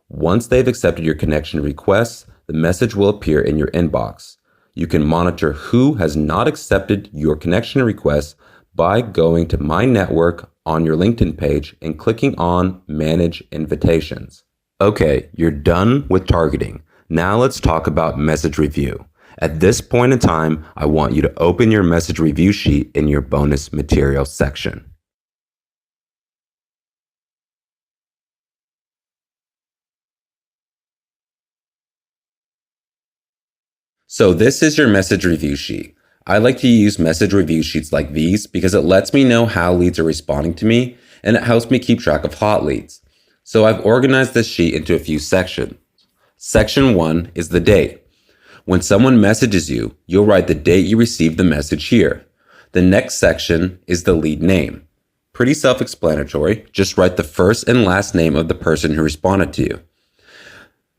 Once they've accepted your connection request, the message will appear in your inbox. You can monitor who has not accepted your connection request by going to My Network on your LinkedIn page and clicking on Manage Invitations. Okay, you're done with targeting. Now let's talk about message review. At this point in time, I want you to open your message review sheet in your bonus materials section. So this is your message review sheet. I like to use message review sheets like these because it lets me know how leads are responding to me and it helps me keep track of hot leads. So I've organized this sheet into a few sections. Section 1 is the date. When someone messages you, you'll write the date you received the message here. The next section is the lead name. Pretty self-explanatory, just write the first and last name of the person who responded to you.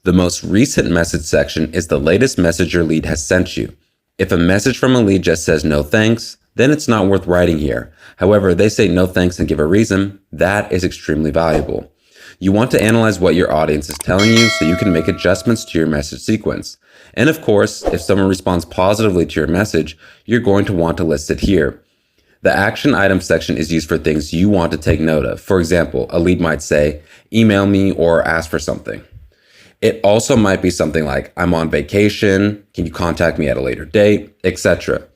The most recent message section is the latest message your lead has sent you. If a message from a lead just says no thanks, then it's not worth writing here. However, they say no thanks and give a reason, that is extremely valuable. You want to analyze what your audience is telling you so you can make adjustments to your message sequence. And of course, if someone responds positively to your message, you're going to want to list it here. The action item section is used for things you want to take note of. For example, a lead might say, email me or ask for something. It also might be something like, I'm on vacation, can you contact me at a later date, etc.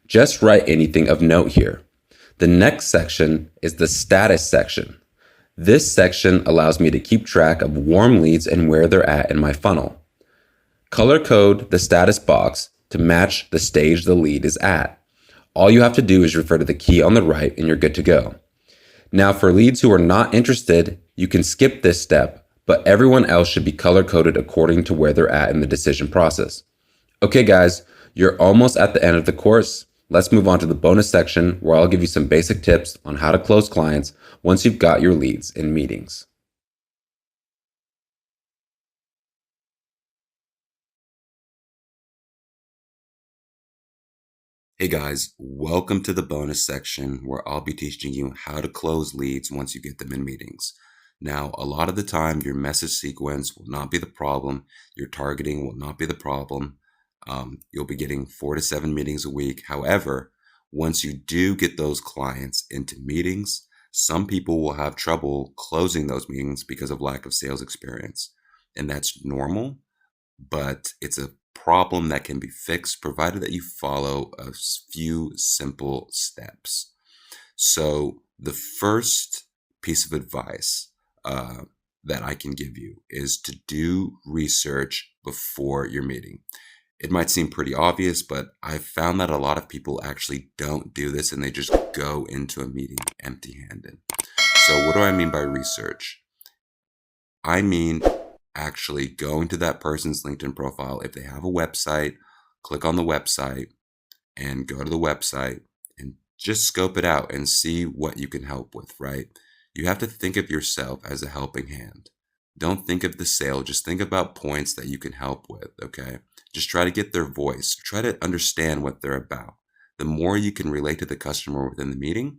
Just write anything of note here. The next section is the status section. This section allows me to keep track of warm leads and where they're at in my funnel. Color code the status box to match the stage the lead is at. All you have to do is refer to the key on the right and you're good to go. Now for leads who are not interested, you can skip this step, but everyone else should be color-coded according to where they're at in the decision process. Okay guys, you're almost at the end of the course. Let's move on to the bonus section where I'll give you some basic tips on how to close clients once you've got your leads in meetings. Hey guys, welcome to the bonus section where I'll be teaching you how to close leads once you get them in meetings. Now, a lot of the time, your message sequence will not be the problem. Your targeting will not be the problem. You'll be getting 4 to 7 meetings a week. However, once you do get those clients into meetings, some people will have trouble closing those meetings because of lack of sales experience. And that's normal, but it's a problem that can be fixed provided that you follow a few simple steps. So the first piece of advice that I can give you is to do research before your meeting. It might seem pretty obvious, but I've found that a lot of people actually don't do this and they just go into a meeting empty-handed. So what do I mean by research? I mean actually going to that person's LinkedIn profile. If they have a website, click on the website and go to the website and just scope it out and see what you can help with, right? You have to think of yourself as a helping hand. Don't think of the sale. Just think about points that you can help with, okay? Just try to get their voice. Try to understand what they're about. The more you can relate to the customer within the meeting,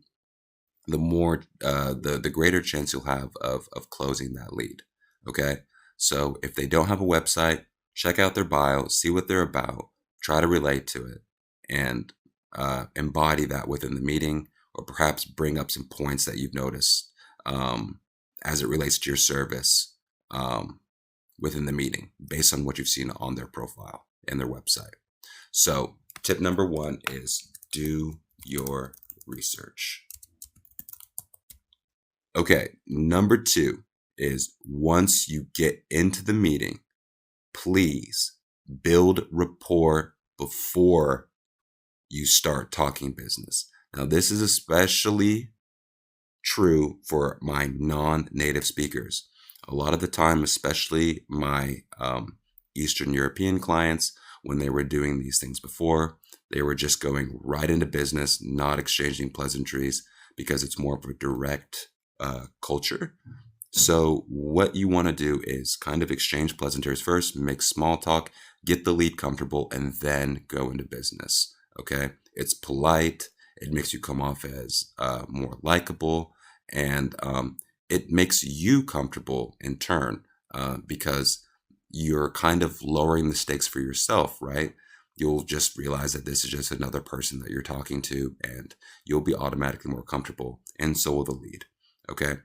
the more, the greater chance you'll have of closing that lead, okay? So if they don't have a website, check out their bio, see what they're about, try to relate to it, and embody that within the meeting, or perhaps bring up some points that you've noticed as it relates to your service within the meeting based on what you've seen on their profile and their website. So tip number 1 is do your research. Okay, number 2 is once you get into the meeting, please build rapport before you start talking business. Now, this is especially true for my non-native speakers. A lot of the time, especially my Eastern European clients, when they were doing these things before, they were just going right into business, not exchanging pleasantries because it's more of a direct culture. So what you want to do is kind of exchange pleasantries first, make small talk, get the lead comfortable, and then go into business. Okay? It's polite. It makes you come off as more likable, and it makes you comfortable in turn because you're kind of lowering the stakes for yourself, right? You'll just realize that this is just another person that you're talking to, and you'll be automatically more comfortable, and so will the lead. Okay?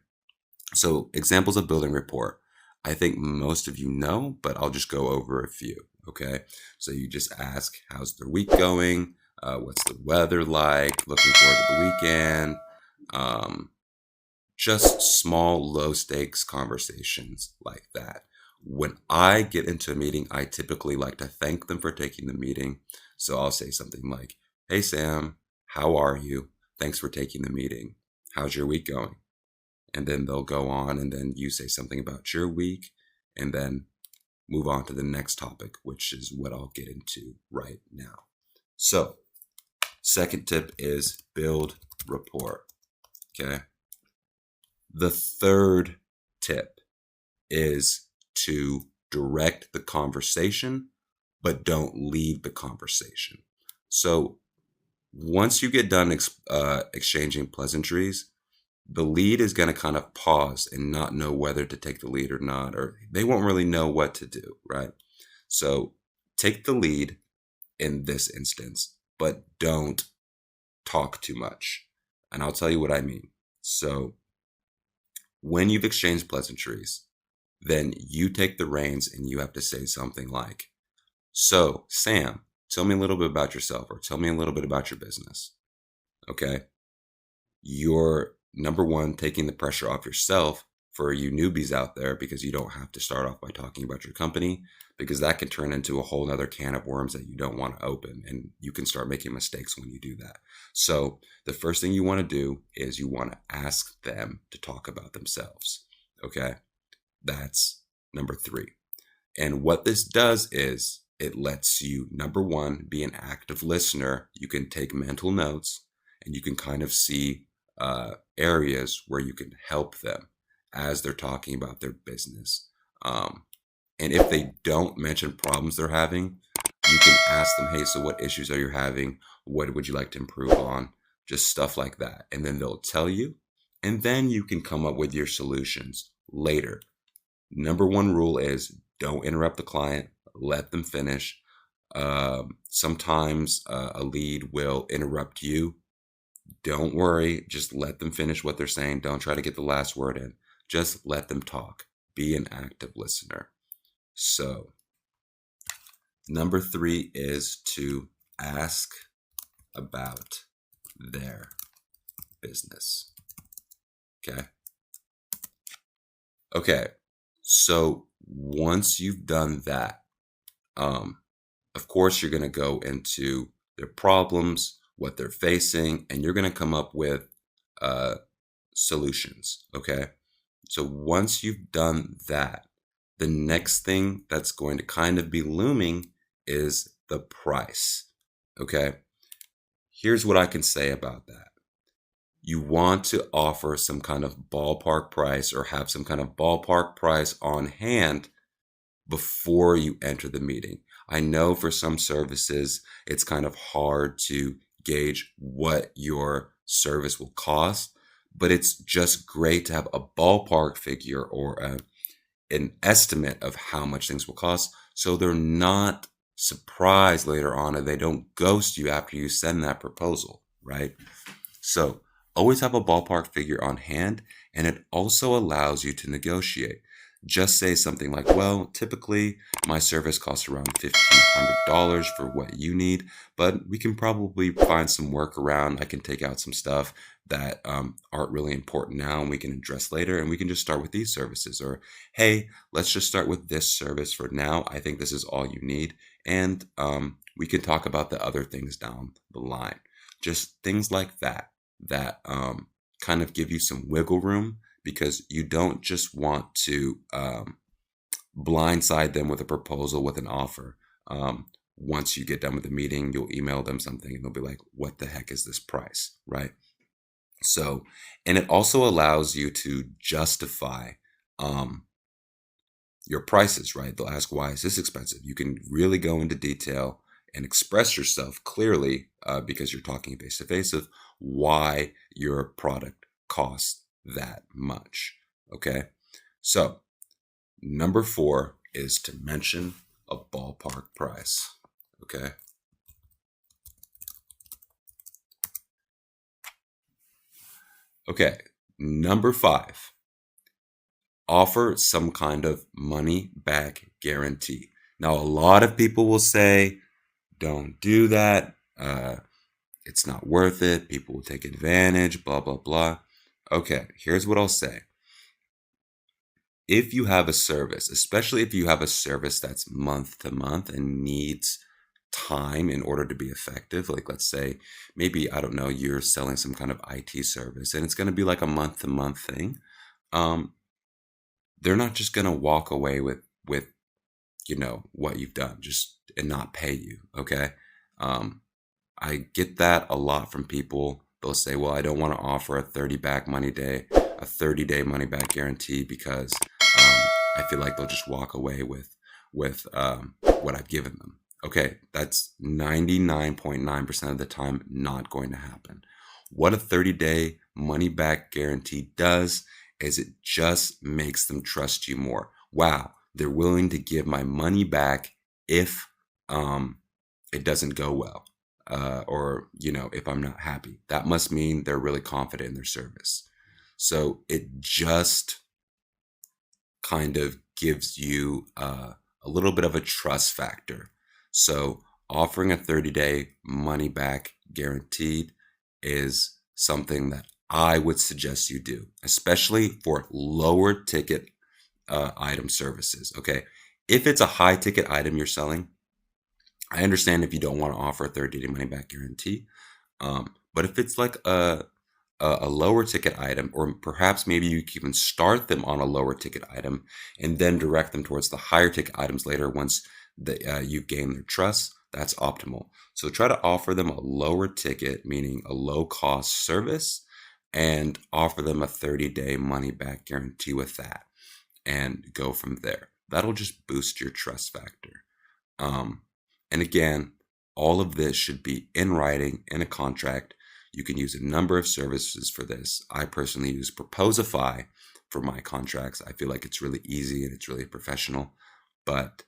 So examples of building rapport. I think most of you know, but I'll just go over a few. Okay? So you just ask, how's their week going? What's the weather like? Looking forward to the weekend. Just small, low stakes conversations like that. When I get into a meeting, I typically like to thank them for taking the meeting. So I'll say something like, hey, Sam, how are you? Thanks for taking the meeting. How's your week going? and then they'll go on, and then you say something about your week, and then move on to the next topic, which is what I'll get into right now. So, second tip is build rapport. Okay. The third tip is to direct the conversation, but don't lead the conversation. So once you get done exchanging pleasantries, the lead is going to kind of pause and not know whether to take the lead or not, or they won't really know what to do, right? So take the lead in this instance, but don't talk too much. And I'll tell you what I mean. So when you've exchanged pleasantries, then you take the reins and you have to say something like, so Sam, tell me a little bit about yourself, or tell me a little bit about your business. Okay. You're number one, taking the pressure off yourself for you newbies out there, because you don't have to start off by talking about your company, because that can turn into a whole nother can of worms that you don't want to open, and you can start making mistakes when you do that. So the first thing you want to do is you want to ask them to talk about themselves. Okay. That's number 3. And what this does is it lets you, number one, be an active listener. You can take mental notes, and you can kind of see areas where you can help them as they're talking about their business. And if they don't mention problems they're having, you can ask them, hey, so what issues are you having? What would you like to improve on? Just stuff like that. And then they'll tell you, and then you can come up with your solutions later. Number one rule is don't interrupt the client. Let them finish. Sometimes a lead will interrupt you. Don't worry. Just let them finish what they're saying. Don't try to get the last word in. Just let them talk. Be an active listener. So, number 3 is to ask about their business. Okay. Okay. So once you've done that, of course, you're going to go into their problems, what they're facing, and you're going to come up with solutions. Okay. So once you've done that, the next thing that's going to kind of be looming is the price. Okay. Here's what I can say about that. You want to offer some kind of ballpark price, or have some kind of ballpark price on hand before you enter the meeting. I know for some services, it's kind of hard to gauge what your service will cost, but it's just great to have a ballpark figure, or an estimate of how much things will cost, so they're not surprised later on and they don't ghost you after you send that proposal, right? So always have a ballpark figure on hand, and it also allows you to negotiate. Just say something like, well, typically my service costs around $1,500 for what you need, but we can probably find some workaround. I can take out some stuff that aren't really important now and we can address later, and we can just start with these services. Or, hey, let's just start with this service for now. I think this is all you need, and we can talk about the other things down the line. Just things like that kind of give you some wiggle room, because you don't just want to blindside them with a proposal, with an offer. Once you get done with the meeting, you'll email them something and they'll be like, what the heck is this price, right? So, and it also allows you to justify your prices, right? They'll ask, why is this expensive? You can really go into detail and express yourself clearly, because you're talking face to face, of why your product costs that much. Okay. So number 4 is to mention a ballpark price. Okay. Okay. Number 5, offer some kind of money back guarantee. Now, a lot of people will say, don't do that. It's not worth it. People will take advantage, blah, blah, blah. Okay, here's what I'll say. If you have a service, especially if you have a service that's month to month and needs time in order to be effective, like let's say maybe, I don't know, you're selling some kind of IT service and it's going to be like a month to month thing. they're not just going to walk away with what you've done just and not pay you. Okay. I get that a lot from people. They'll say, well, I don't want to offer a 30-day money back guarantee because I feel like they'll just walk away with what I've given them. Okay, that's 99.9% of the time not going to happen. What a 30-day money back guarantee does is it just makes them trust you more. Wow, they're willing to give my money back if it doesn't go well. Or if I'm not happy. That must mean they're really confident in their service. So it just kind of gives you a little bit of a trust factor. So offering a 30-day money back guaranteed is something that I would suggest you do, especially for lower ticket item services. Okay. If it's a high ticket item you're selling, I understand if you don't want to offer a 30-day money back guarantee. But if it's like a lower ticket item, or perhaps maybe you can even start them on a lower ticket item and then direct them towards the higher ticket items later once you gain their trust, that's optimal. So try to offer them a lower ticket, meaning a low cost service, and offer them a 30-day money back guarantee with that and go from there. That'll just boost your trust factor. And again, all of this should be in writing in a contract. You can use a number of services for this. I personally use Proposify for my contracts. I feel like it's really easy and it's really professional. But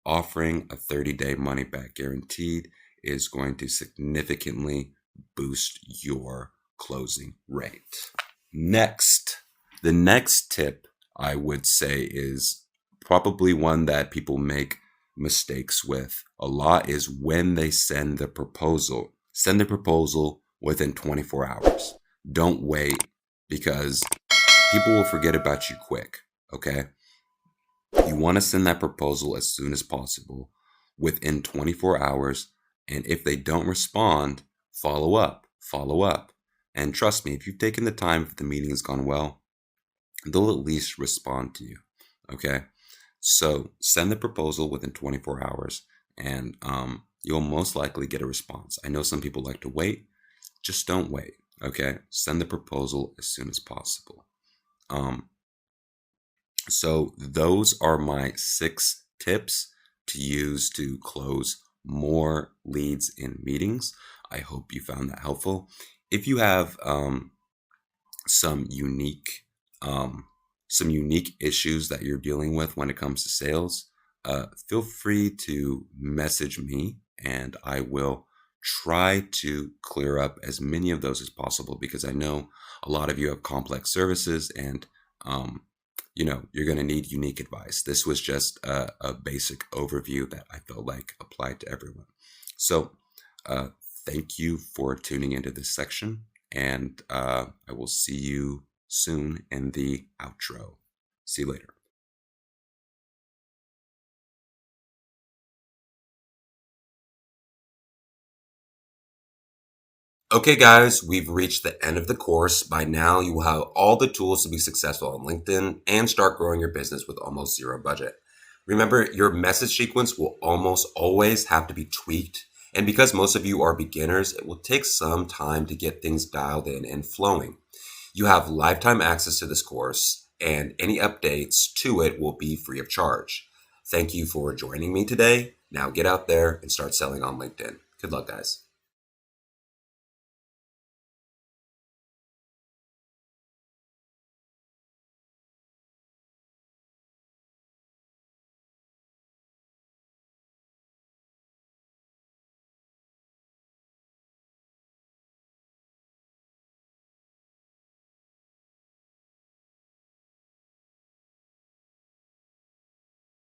offering a 30-day money back guaranteed is going to significantly boost your closing rate. The next tip I would say is probably one that people make mistakes with a lot is when they send the proposal. Send the proposal within 24 hours. Don't wait, because people will forget about you quick. Okay. You want to send that proposal as soon as possible, within 24 hours. And if they don't respond, follow up. And trust me, if you've taken the time, if the meeting has gone well, they'll at least respond to you. Okay. So send the proposal within 24 hours and you'll most likely get a response. I know some people like to wait. Just don't wait. Okay. Send the proposal as soon as possible. So those are my 6 tips to use to close more leads in meetings. I hope you found that helpful. If you have some unique issues that you're dealing with when it comes to sales, feel free to message me and I will try to clear up as many of those as possible, because I know a lot of you have complex services and you're going to need unique advice. This was just a basic overview that I felt like applied to everyone. So thank you for tuning into this section, and I will see you soon in the outro. See you later. Okay, guys, we've reached the end of the course. By now, you will have all the tools to be successful on LinkedIn and start growing your business with almost zero budget. Remember, your message sequence will almost always have to be tweaked. And because most of you are beginners, it will take some time to get things dialed in and flowing. You have lifetime access to this course, and any updates to it will be free of charge. Thank you for joining me today. Now get out there and start selling on LinkedIn. Good luck, guys.